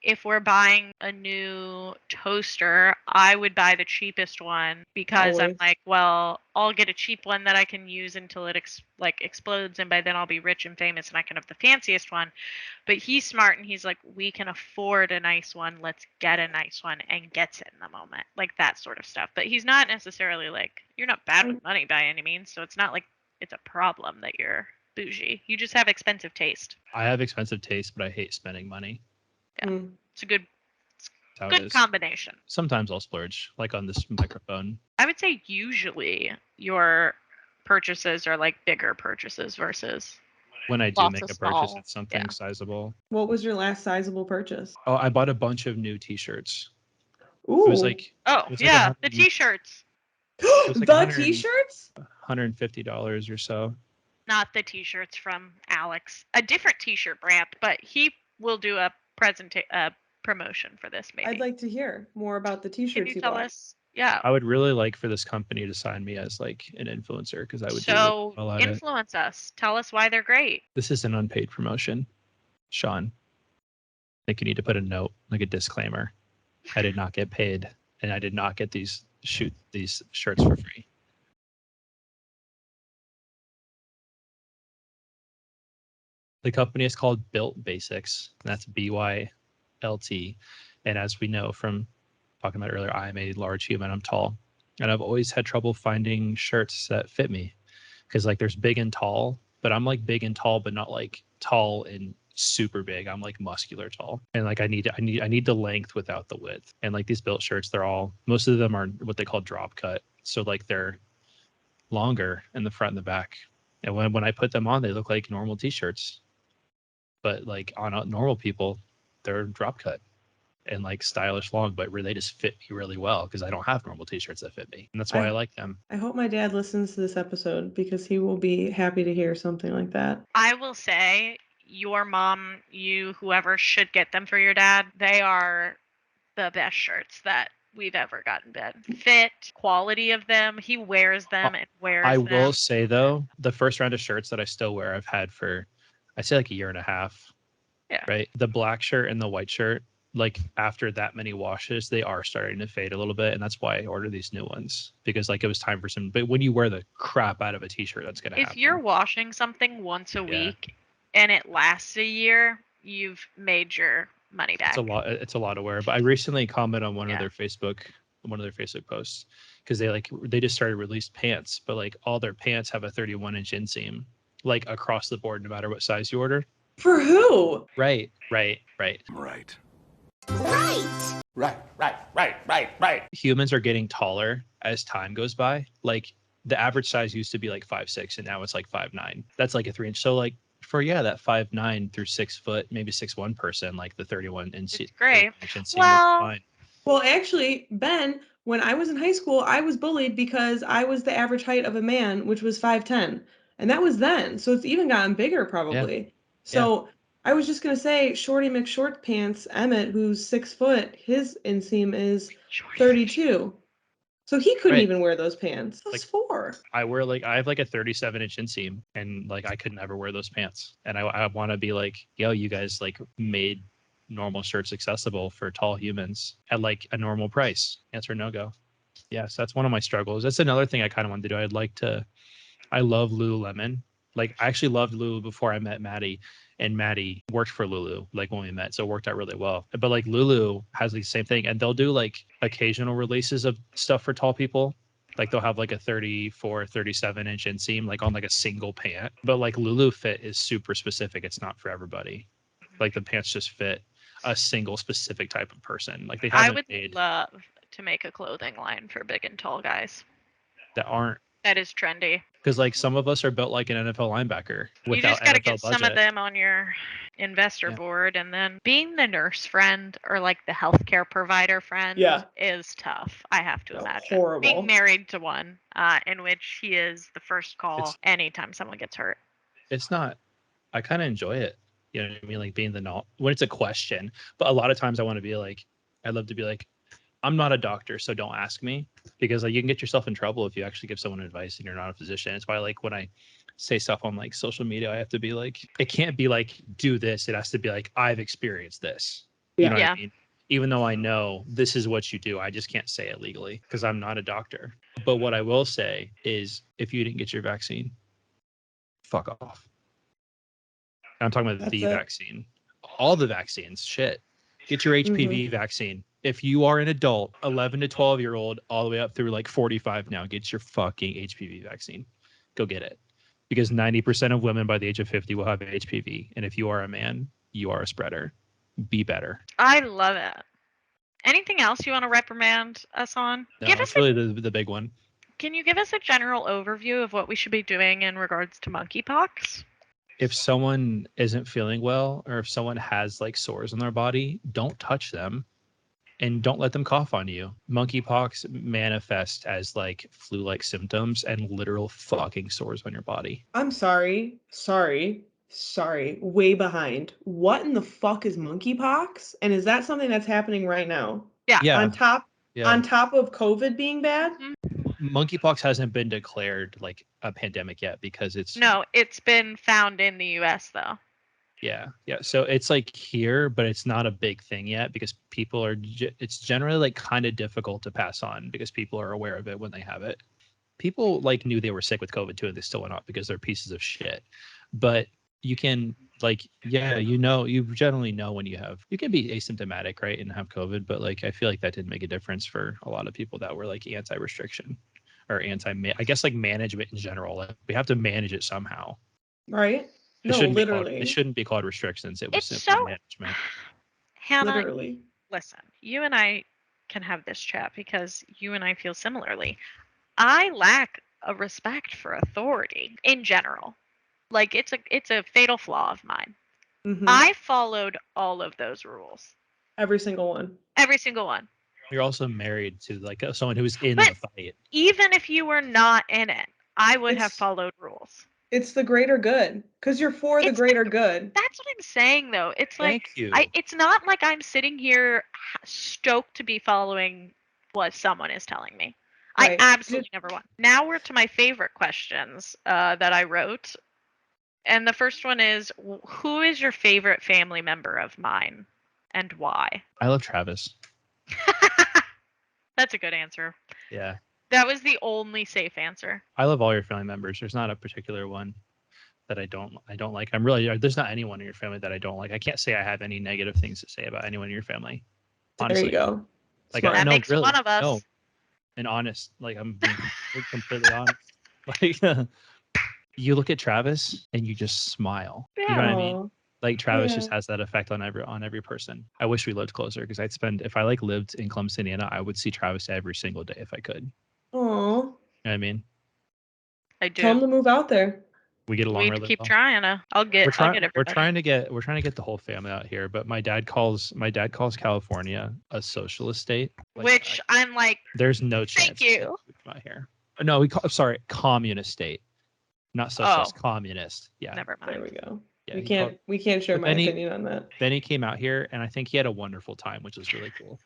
[SPEAKER 2] if we're buying a new toaster, I would buy the cheapest one because I'm
[SPEAKER 1] Always.
[SPEAKER 2] like, well, I'll get a cheap one that I can use until it explodes, and by then I'll be rich and famous and I can have the fanciest one. But he's smart and he's like, we can afford a nice one. Let's get a nice one, and gets it in the moment, like that sort of stuff. But he's not necessarily like you're not bad with money by any means, so it's not like it's a problem that you're bougie. You just have expensive taste.
[SPEAKER 3] I have expensive taste, but I hate spending money.
[SPEAKER 2] Yeah.
[SPEAKER 1] Mm.
[SPEAKER 2] It's a good
[SPEAKER 3] That's how it
[SPEAKER 2] good
[SPEAKER 3] is.
[SPEAKER 2] combination.
[SPEAKER 3] Sometimes I'll splurge, like on this microphone.
[SPEAKER 2] I would say usually your purchases are like bigger purchases versus
[SPEAKER 3] When I do
[SPEAKER 2] lots
[SPEAKER 3] make
[SPEAKER 2] of
[SPEAKER 3] a purchase,
[SPEAKER 2] small.
[SPEAKER 3] it's something sizable.
[SPEAKER 1] What was your last sizable purchase?
[SPEAKER 3] Oh, I bought a bunch of new T-shirts.
[SPEAKER 1] Ooh.
[SPEAKER 3] It was like
[SPEAKER 2] Oh
[SPEAKER 3] it was
[SPEAKER 2] yeah,
[SPEAKER 3] like
[SPEAKER 2] the T-shirts,
[SPEAKER 3] was like
[SPEAKER 1] the
[SPEAKER 3] 100
[SPEAKER 1] t-shirts?
[SPEAKER 3] $150 or so.
[SPEAKER 2] not the T-shirts from Alex. A different T-shirt brand, but he will do a promotion for this maybe.
[SPEAKER 1] I'd like to hear more about the
[SPEAKER 2] Can
[SPEAKER 1] t-shirts
[SPEAKER 2] you
[SPEAKER 1] you
[SPEAKER 2] tell
[SPEAKER 1] bought.
[SPEAKER 2] us? Yeah.
[SPEAKER 3] I would really like for this company to sign me as like an influencer because I would do really
[SPEAKER 2] So
[SPEAKER 3] well at it.
[SPEAKER 2] influence us. Tell us why they're great.
[SPEAKER 3] This is an unpaid promotion, Sean. I think you need to put a note, like a disclaimer. I did not get paid, and I did not get these shirts for free. The company is called Built Basics, and that's BYLT. And as we know from talking about earlier, I am a large human. I'm tall, and I've always had trouble finding shirts that fit me because like there's big and tall, but I'm like big and tall, but not like tall and super big. I'm like muscular tall, and like I need the length without the width. And like these Built shirts, most of them are what they call drop cut, so like they're longer in the front and the back. And when I put them on, they look like normal t-shirts. But like on normal people, they're drop cut and like stylish long, but they just fit me really well because I don't have normal t-shirts that fit me. And that's why I like them.
[SPEAKER 1] I hope my dad listens to this episode because he will be happy to hear something like that.
[SPEAKER 2] I will say your mom, you, whoever should get them for your dad. They are the best shirts that we've ever gotten bid. Fit, quality of them. He wears them and wears
[SPEAKER 3] I
[SPEAKER 2] them.
[SPEAKER 3] will say though, the first round of shirts that I still wear, I've had for, I'd say like a year and a half.
[SPEAKER 2] Yeah.
[SPEAKER 3] Right. The black shirt and the white shirt, like after that many washes, they are starting to fade a little bit. And that's why I ordered these new ones because like it was time for some, but when you wear the crap out of a t-shirt, that's going to happen.
[SPEAKER 2] If you're washing something once a week and it lasts a year, you've made your money back.
[SPEAKER 3] It's a lot of wear. But I recently commented on one of their Facebook posts because they just started released pants, but like all their pants have a 31-inch inseam, like across the board, no matter what size you order.
[SPEAKER 1] For who?
[SPEAKER 3] Right. Humans are getting taller as time goes by. Like the average size used to be like 5'6", and now it's like 5'9". That's like a 3-inch. So like for that 5'9" through 6 foot, maybe 6'1" person, like the 31-inch.
[SPEAKER 2] It's great.
[SPEAKER 3] Well,
[SPEAKER 1] Well, actually, Ben, when I was in high school, I was bullied because I was the average height of a man, which was 5'10", and that was then. So it's even gotten bigger, probably.
[SPEAKER 3] Yeah.
[SPEAKER 1] So I was just gonna say, Shorty McShort Pants Emmett, who's 6 foot, his inseam is 32. So he couldn't even wear those pants. Those four.
[SPEAKER 3] I have like a 37-inch inseam, and like I could never wear those pants. And I want to be like, yo, you guys like made normal shirts accessible for tall humans at like a normal price. Answer no go. Yes, that's one of my struggles. That's another thing I kind of wanted to do. I love Lululemon. Like I actually loved Lulu before I met Maddie, and Maddie worked for Lulu like when we met, so it worked out really well. But like Lulu has the same thing, and they'll do like occasional releases of stuff for tall people. Like they'll have like a 34, 37-inch inseam like on like a single pant. But like Lulu Fit is super specific. It's not for everybody. Like the pants just fit a single specific type of person. Like they haven't
[SPEAKER 2] I would love to make a clothing line for big and tall guys.
[SPEAKER 3] that aren't
[SPEAKER 2] That is trendy.
[SPEAKER 3] Because like some of us are built like an NFL linebacker
[SPEAKER 2] You
[SPEAKER 3] without
[SPEAKER 2] just got to
[SPEAKER 3] NFL
[SPEAKER 2] get
[SPEAKER 3] budget.
[SPEAKER 2] some of them on your investor
[SPEAKER 3] Yeah.
[SPEAKER 2] board, and then being the nurse friend or like the healthcare provider friend
[SPEAKER 1] Yeah.
[SPEAKER 2] is tough. I have to
[SPEAKER 1] No,
[SPEAKER 2] imagine
[SPEAKER 1] horrible.
[SPEAKER 2] being married to one, in which he is the first call
[SPEAKER 3] It's-
[SPEAKER 2] anytime someone gets hurt.
[SPEAKER 3] It's not. I kind of enjoy it. You know what I mean? Like being the when it's a question. But a lot of times I want to be like, I'd love to be like, I'm not a doctor, so don't ask me, because like you can get yourself in trouble if you actually give someone advice and you're not a physician. It's why like when I say stuff on like social media, I have to be like, it can't be like do this. It has to be like I've experienced this. You know what I mean? Even though I know this is what you do, I just can't say it legally because I'm not a doctor. But what I will say is, if you didn't get your vaccine, fuck off. I'm talking about the vaccine. All the vaccines, shit. Get your HPV vaccine. If you are an adult, 11 to 12-year-old, all the way up through like 45 now, get your fucking HPV vaccine. Go get it. Because 90% of women by the age of 50 will have HPV. And if you are a man, you are a spreader. Be better.
[SPEAKER 2] I love it. Anything else you want to reprimand us on?
[SPEAKER 3] No,
[SPEAKER 2] Give us
[SPEAKER 3] it's really the big one.
[SPEAKER 2] Can you give us a general overview of what we should be doing in regards to monkeypox?
[SPEAKER 3] If someone isn't feeling well, or if someone has like sores on their body, don't touch them and don't let them cough on you. Monkeypox manifests as like flu-like symptoms and literal fucking sores on your body.
[SPEAKER 1] I'm sorry. Way behind. What in the fuck is monkeypox? And is that something that's happening right now?
[SPEAKER 2] Yeah.
[SPEAKER 1] On top of COVID being bad?
[SPEAKER 3] Monkeypox hasn't been declared like a pandemic yet because it's
[SPEAKER 2] been found in the US though.
[SPEAKER 3] Yeah. So it's like here, but it's not a big thing yet because people are. It's generally like kind of difficult to pass on because people are aware of it when they have it. People like knew they were sick with COVID too, and they still went off because they're pieces of shit. But you can like, you generally know when you can be asymptomatic, right, and have COVID. But like, I feel like that didn't make a difference for a lot of people that were like anti-restriction or I guess like management in general. Like, we have to manage it somehow.
[SPEAKER 1] Right?
[SPEAKER 3] It shouldn't be called restrictions. It was simply management.
[SPEAKER 2] Hannah,
[SPEAKER 1] Literally.
[SPEAKER 2] Listen, you and I can have this chat because you and I feel similarly. I lack a respect for authority in general. Like it's a fatal flaw of mine. I followed all of those rules.
[SPEAKER 1] Every single one.
[SPEAKER 2] Every single one.
[SPEAKER 3] You're also married to like someone who's in the fight.
[SPEAKER 2] Even if you were not in it, I would have followed rules.
[SPEAKER 1] It's the greater good because you're for the greater good.
[SPEAKER 2] That's what I'm saying, though. It's like
[SPEAKER 3] Thank you.
[SPEAKER 2] It's not like I'm sitting here stoked to be following what someone is telling me.
[SPEAKER 1] Right.
[SPEAKER 2] I absolutely never want. Now we're to my favorite questions that I wrote, and the first one is, who is your favorite family member of mine, and why?
[SPEAKER 3] I love Travis.
[SPEAKER 2] That's a good answer.
[SPEAKER 3] Yeah.
[SPEAKER 2] That was the only safe answer.
[SPEAKER 3] I love all your family members. There's not a particular one that I don't like. There's not anyone in your family that I don't like. I can't say I have any negative things to say about anyone in your family. Honestly.
[SPEAKER 1] There you go.
[SPEAKER 3] Like
[SPEAKER 2] that makes one of us.
[SPEAKER 3] No. And honest, like I'm being completely honest. Like you look at Travis and you just smile.
[SPEAKER 2] Yeah.
[SPEAKER 3] You know what I mean? Like Travis just has that effect on every person. I wish we lived closer because if I like lived in Columbus, Indiana, I would see Travis every single day if I could.
[SPEAKER 1] Aw.
[SPEAKER 3] You know what I mean?
[SPEAKER 2] I do.
[SPEAKER 1] Tell him to move out there.
[SPEAKER 3] We get along
[SPEAKER 2] We
[SPEAKER 3] really
[SPEAKER 2] keep
[SPEAKER 3] well.
[SPEAKER 2] trying. I'll get everybody.
[SPEAKER 3] We're trying to get the whole family out here, but my dad calls California a socialist state.
[SPEAKER 2] Which I'm like,
[SPEAKER 3] there's no chance.
[SPEAKER 2] Thank you.
[SPEAKER 3] Out here. No, communist state, not socialist. Communist. Yeah.
[SPEAKER 2] Never mind.
[SPEAKER 1] There we go.
[SPEAKER 3] Yeah,
[SPEAKER 1] we can't share my opinion on that.
[SPEAKER 3] Then he came out here, and I think he had a wonderful time, which was really cool.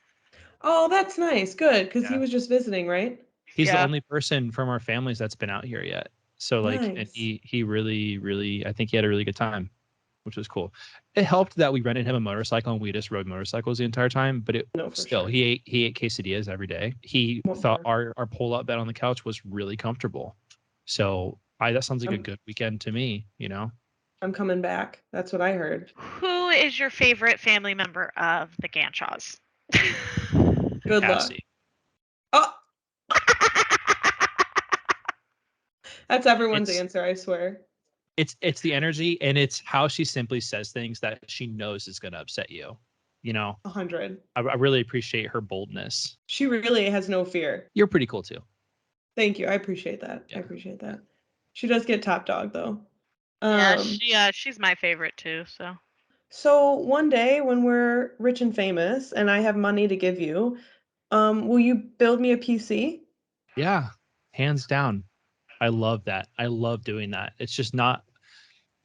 [SPEAKER 1] Oh, that's nice. Good, because he was just visiting, right?
[SPEAKER 3] He's the only person from our families that's been out here yet. So like, and he really, really, I think he had a really good time, which was cool. It helped that we rented him a motorcycle and we just rode motorcycles the entire time. But he ate quesadillas every day. He thought our pull-up bed on the couch was really comfortable. So that sounds like a good weekend to me. You know.
[SPEAKER 1] I'm coming back. That's what I heard.
[SPEAKER 2] Who is your favorite family member of the Ganshaws?
[SPEAKER 1] Good luck. Oh. That's everyone's answer, I swear.
[SPEAKER 3] It's the energy, and it's how she simply says things that she knows is going to upset you. You know,
[SPEAKER 1] 100.
[SPEAKER 3] I really appreciate her boldness.
[SPEAKER 1] She really has no fear.
[SPEAKER 3] You're pretty cool too.
[SPEAKER 1] Thank you. I appreciate that.
[SPEAKER 3] Yeah.
[SPEAKER 1] I appreciate that. She does get top dog though.
[SPEAKER 2] She's my favorite too.
[SPEAKER 1] So one day when we're rich and famous and I have money to give you, will you build me a PC?
[SPEAKER 3] Yeah, hands down. I love that. I love doing that. It's not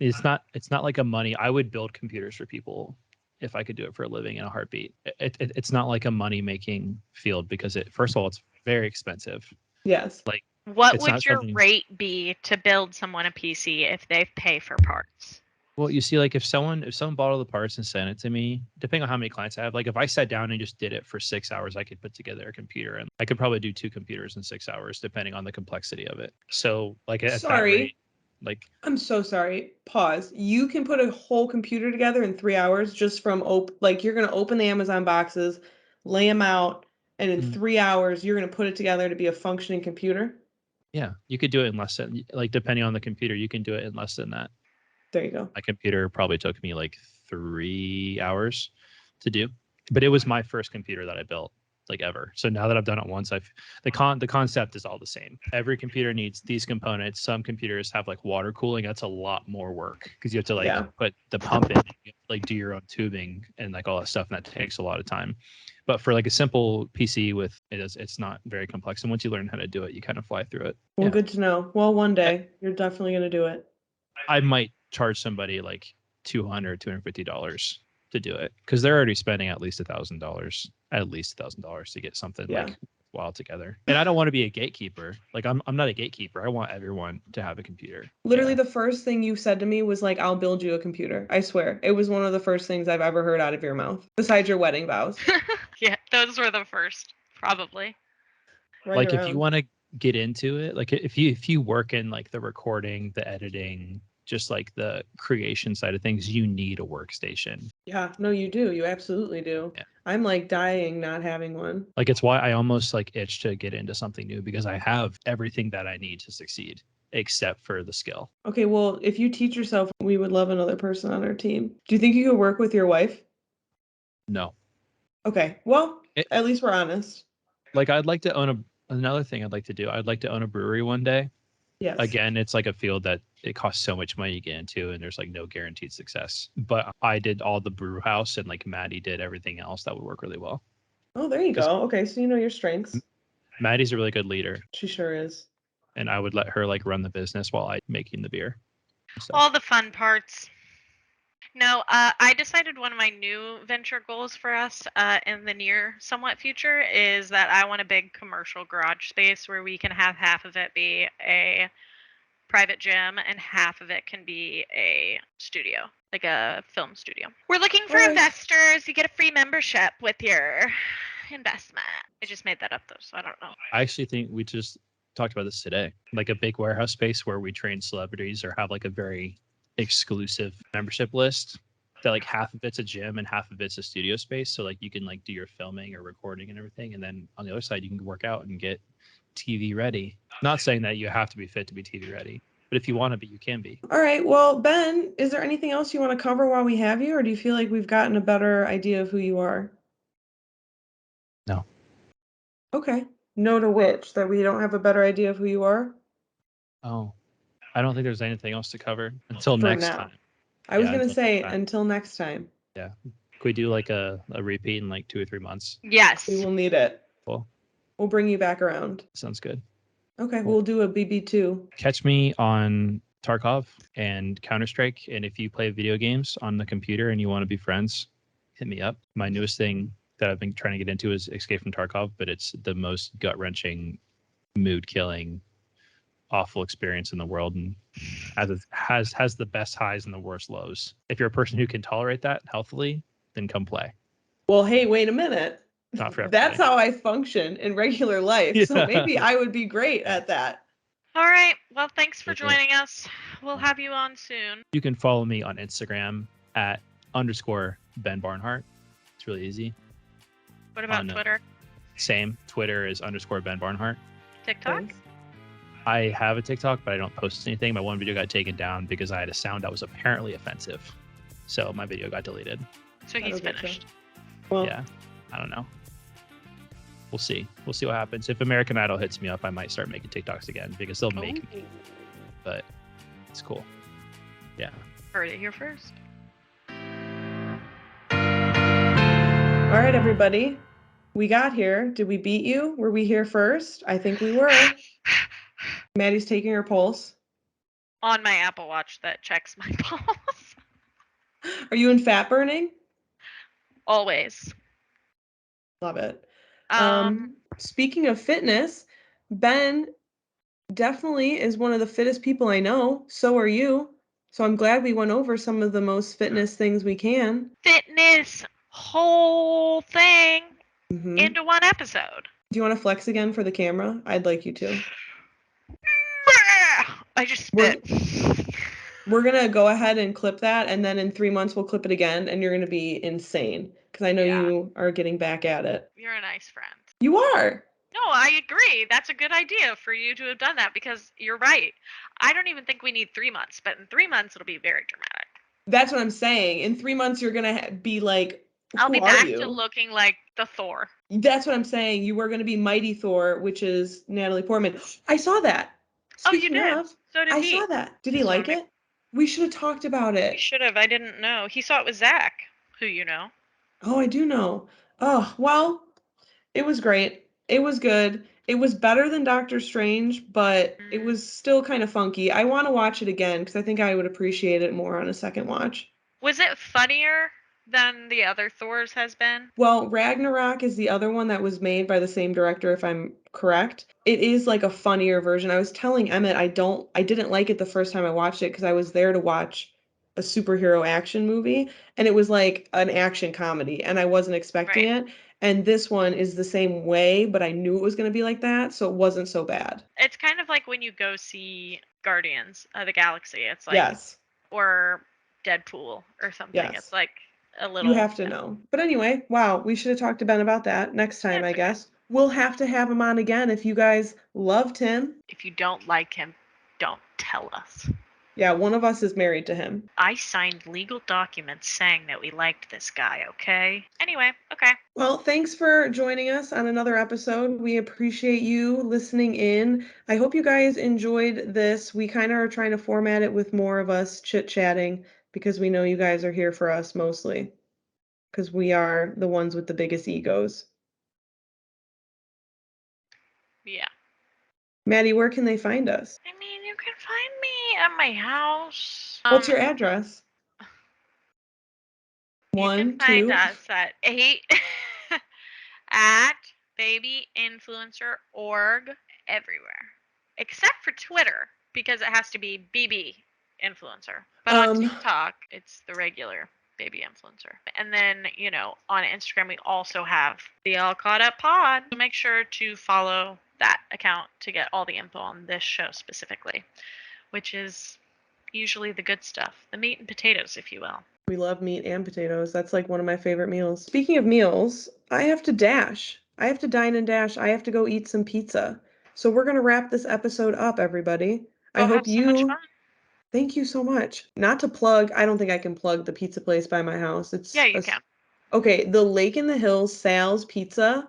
[SPEAKER 3] like a money. I would build computers for people if I could do it for a living in a heartbeat. It's not like a money making field because first of all, it's very expensive.
[SPEAKER 1] Yes.
[SPEAKER 3] Like,
[SPEAKER 2] what
[SPEAKER 3] it's
[SPEAKER 2] would
[SPEAKER 3] not
[SPEAKER 2] your
[SPEAKER 3] something-
[SPEAKER 2] rate be to build someone a PC if they pay for parts?
[SPEAKER 3] Well, you see, like if someone bought all the parts and sent it to me, depending on how many clients I have, like if I sat down and just did it for 6 hours, I could put together a computer, and I could probably do 2 computers in 6 hours, depending on the complexity of it. So, like at that
[SPEAKER 1] Sorry.
[SPEAKER 3] rate, like
[SPEAKER 1] I'm so sorry. Pause. You can put a whole computer together in 3 hours just from like you're gonna open the Amazon boxes, lay them out, and in 3 hours you're gonna put it together to be a functioning computer.
[SPEAKER 3] yeah, you could do it in less than, like depending on the computer, you can do it in less than that.
[SPEAKER 1] There you go.
[SPEAKER 3] My computer probably took me like 3 hours to do, but it was my first computer that I built like ever. So now that I've done it once, the concept is all the same. Every computer needs these components. Some computers have like water cooling. That's a lot more work because you have to like put the pump in, you have to, like do your own tubing and like all that stuff, and that takes a lot of time. But for like a simple PC it's not very complex, and once you learn how to do it, you kind of fly through it.
[SPEAKER 1] Well, good to know. Well, one day you're definitely gonna do it.
[SPEAKER 3] I might charge somebody like $250 to do it because they're already spending at least $1,000 to get something like wild together. And I don't want to be a gatekeeper. Like I'm not a gatekeeper. I want everyone to have a computer.
[SPEAKER 1] Literally, the first thing you said to me was like, "I'll build you a computer." I swear, it was one of the first things I've ever heard out of your mouth, besides your wedding vows.
[SPEAKER 2] Yeah, those were the first, probably.
[SPEAKER 1] Right
[SPEAKER 3] like
[SPEAKER 1] around.
[SPEAKER 3] if you want to get into it, like if you work in like the recording, the editing, just like the creation side of things, you need a workstation.
[SPEAKER 1] Yeah, no, you do. You absolutely do.
[SPEAKER 3] Yeah.
[SPEAKER 1] I'm like dying not having one.
[SPEAKER 3] Like it's why I almost like itch to get into something new because I have everything that I need to succeed except for the skill.
[SPEAKER 1] Okay, well, if you teach yourself, we would love another person on our team. Do you think you could work with your wife?
[SPEAKER 3] No.
[SPEAKER 1] Okay, well, at least we're honest.
[SPEAKER 3] Like I'd like to own another thing I'd like to do. I'd like to own a brewery one day.
[SPEAKER 1] Yes.
[SPEAKER 3] Again, it's like a field that it costs so much money to get into, and there's like no guaranteed success. But I did all the brew house, and like Maddie did everything else. That would work really well.
[SPEAKER 1] Oh, there you go. Okay, so you know your strengths.
[SPEAKER 3] Maddie's a really good leader.
[SPEAKER 1] She sure is.
[SPEAKER 3] And I would let her like run the business while I making the beer. So.
[SPEAKER 2] All the fun parts. No, I decided one of my new venture goals for us in the near somewhat future is that I want a big commercial garage space where we can have half of it be a private gym and half of it can be a studio, like a film studio. We're looking for investors. You get a free membership with your investment. I just made that up though, so I don't know.
[SPEAKER 3] I actually think we just talked about this today, like a big warehouse space where we train celebrities or have like a very exclusive membership list that like half of it's a gym and half of it's a studio space, so like you can like do your filming or recording and everything, and then on the other side you can work out and get TV ready. Not saying that you have to be fit to be TV ready, but if you want to be, you can be.
[SPEAKER 1] All right, well, Ben, is there anything else you want to cover while we have you, or do you feel like we've gotten a better idea of who you are?
[SPEAKER 3] No.
[SPEAKER 1] Okay. No to which? That we don't have a better idea of who you are?
[SPEAKER 3] Oh, I don't think there's anything else to cover until
[SPEAKER 1] For
[SPEAKER 3] next
[SPEAKER 1] now.
[SPEAKER 3] time.
[SPEAKER 1] I was
[SPEAKER 3] Yeah,
[SPEAKER 1] going to
[SPEAKER 3] until
[SPEAKER 1] say
[SPEAKER 3] next time.
[SPEAKER 1] until next time.
[SPEAKER 3] Yeah. Could we do like a repeat in like 2 or 3 months?
[SPEAKER 2] Yes.
[SPEAKER 1] We will need it.
[SPEAKER 3] Cool.
[SPEAKER 1] We'll bring you back around.
[SPEAKER 3] Sounds good.
[SPEAKER 1] Okay,
[SPEAKER 3] Cool.
[SPEAKER 1] we'll do a BB2.
[SPEAKER 3] Catch me on Tarkov and Counter-Strike, and if you play video games on the computer and you want to be friends, hit me up. My newest thing that I've been trying to get into is Escape from Tarkov, but it's the most gut-wrenching, mood-killing, awful experience in the world, and has the best highs and the worst lows. If you're a person who can tolerate that healthily, then come play.
[SPEAKER 1] Well, hey, wait a minute.
[SPEAKER 3] Not for everybody.
[SPEAKER 1] That's how I function in regular life.
[SPEAKER 3] Yeah.
[SPEAKER 1] So maybe I would be great at that.
[SPEAKER 2] All right. Well, thanks for
[SPEAKER 3] Okay.
[SPEAKER 2] joining us. We'll have you on soon.
[SPEAKER 3] You can follow me on Instagram at _Ben Barnhart. It's really easy.
[SPEAKER 2] What about
[SPEAKER 3] no.
[SPEAKER 2] Twitter?
[SPEAKER 3] Same. Twitter is _Ben Barnhart.
[SPEAKER 2] TikTok?
[SPEAKER 1] Thanks.
[SPEAKER 3] I have a TikTok, but I don't post anything. My one video got taken down because I had a sound that was apparently offensive. So my video got deleted.
[SPEAKER 2] So he's
[SPEAKER 1] That'll get you.
[SPEAKER 2] finished.
[SPEAKER 1] Well,
[SPEAKER 3] Yeah. I don't know. we'll see. We'll see what happens. If American Idol hits me up, I might start making TikToks again because they'll make me. But it's cool. Yeah.
[SPEAKER 2] Heard it here first.
[SPEAKER 1] All right, everybody. We got here. Did we beat you? Were we here first? I think we were. Maddie's taking her pulse.
[SPEAKER 2] On my Apple Watch that checks my pulse.
[SPEAKER 1] Are you in fat burning?
[SPEAKER 2] Always.
[SPEAKER 1] Love it.
[SPEAKER 2] Um,
[SPEAKER 1] Speaking of fitness, Ben definitely is one of the fittest people I know. So are you. So I'm glad we went over some of the most fitness things we can.
[SPEAKER 2] fitness whole thing
[SPEAKER 1] Mhm.
[SPEAKER 2] into one episode.
[SPEAKER 1] Do you want to flex again for the camera? I'd like you to.
[SPEAKER 2] I just spit.
[SPEAKER 1] We're going to go ahead and clip that, and then in 3 months we'll clip it again, and you're going to be insane because I know
[SPEAKER 2] Yeah.
[SPEAKER 1] you are getting back at it.
[SPEAKER 2] You're a nice friend.
[SPEAKER 1] You are.
[SPEAKER 2] No, I agree. That's a good idea for you to have done that because you're right. I don't even think we need 3 months, but in 3 months it'll be very dramatic.
[SPEAKER 1] That's what I'm saying. In 3 months you're going to be like,
[SPEAKER 2] I'll
[SPEAKER 1] who
[SPEAKER 2] be
[SPEAKER 1] are
[SPEAKER 2] back
[SPEAKER 1] you?
[SPEAKER 2] to looking like the Thor.
[SPEAKER 1] That's what I'm saying. You were going to be Mighty Thor, which is Natalie Portman. I saw that.
[SPEAKER 2] Oh, you
[SPEAKER 1] Speaking
[SPEAKER 2] did?
[SPEAKER 1] of,
[SPEAKER 2] So did
[SPEAKER 1] I
[SPEAKER 2] he.
[SPEAKER 1] saw that. Did he
[SPEAKER 2] Just
[SPEAKER 1] like
[SPEAKER 2] wondering.
[SPEAKER 1] it? We should have talked about
[SPEAKER 2] We
[SPEAKER 1] it.
[SPEAKER 2] should have. I didn't know. He saw it with Zach, who you know.
[SPEAKER 1] Oh, I do know. Oh, well, it was great. It was good. It was better than Doctor Strange, but it was still kind of funky. I want to watch it again because I think I would appreciate it more on a second watch.
[SPEAKER 2] Was it funnier than the other Thors has been?
[SPEAKER 1] Well, Ragnarok is the other one that was made by the same director, if I'm correct. It is like a funnier version. I was telling Emmett I didn't like it the first time I watched it because I was there to watch a superhero action movie, and it was like an action comedy, and I wasn't expecting it. And this one is the same way, but I knew it was going to be like that, so it wasn't so bad.
[SPEAKER 2] It's kind of like when you go see Guardians of the Galaxy. It's like,
[SPEAKER 1] Yes,
[SPEAKER 2] or Deadpool or something.
[SPEAKER 1] yes.
[SPEAKER 2] It's like a little.
[SPEAKER 1] You have to know. But anyway, wow, we should have talked to Ben about that next time,
[SPEAKER 2] That's
[SPEAKER 1] I
[SPEAKER 2] okay.
[SPEAKER 1] guess. We'll have to have him on again if you guys loved him.
[SPEAKER 2] If you don't like him, don't tell us.
[SPEAKER 1] Yeah, one of us is married to him.
[SPEAKER 2] I signed legal documents saying that we liked this guy, okay? Anyway, okay.
[SPEAKER 1] Well, thanks for joining us on another episode. We appreciate you listening in. I hope you guys enjoyed this. We kind of are trying to format it with more of us chit-chatting because we know you guys are here for us mostly because we are the ones with the biggest egos.
[SPEAKER 2] Yeah.
[SPEAKER 1] Maddie, where can they find us?
[SPEAKER 2] I mean, you can find me at my house.
[SPEAKER 1] What's your address?
[SPEAKER 2] You can
[SPEAKER 1] 1,
[SPEAKER 2] find
[SPEAKER 1] 2.
[SPEAKER 2] us at 8 at babyinfluencer.org everywhere. Except for Twitter, because it has to be BB influencer. But on TikTok, it's the regular baby influencer. And then, you know, on Instagram, we also have the All Caught Up Pod. So make sure to follow that account to get all the info on this show specifically, which is usually the good stuff, the meat and potatoes, if you will.
[SPEAKER 1] We love meat and potatoes. That's like one of my favorite meals. Speaking of meals, I have to dash. I have to dine and dash. I have to go eat some pizza. So we're going to wrap this episode up, everybody. I hope
[SPEAKER 2] have so much fun.
[SPEAKER 1] Thank you so much. Not to plug, I don't think I can plug the pizza place by my house. It's
[SPEAKER 2] Yeah, you can.
[SPEAKER 1] Okay, the Lake in the Hills Sal's Pizza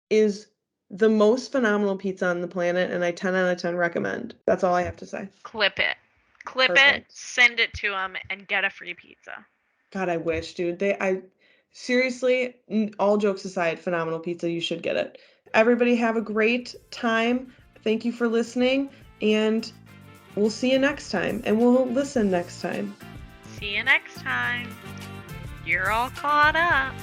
[SPEAKER 1] is the most phenomenal pizza on the planet, and I 10 out of 10 recommend. That's all I have to say.
[SPEAKER 2] Clip it. Clip it,
[SPEAKER 1] Perfect.
[SPEAKER 2] send it to them, and get a free pizza.
[SPEAKER 1] God, I wish, dude. Seriously, all jokes aside, phenomenal pizza. You should get it. Everybody have a great time. Thank you for listening, and we'll see you next time, and we'll listen next time.
[SPEAKER 2] See you next time. You're all caught up.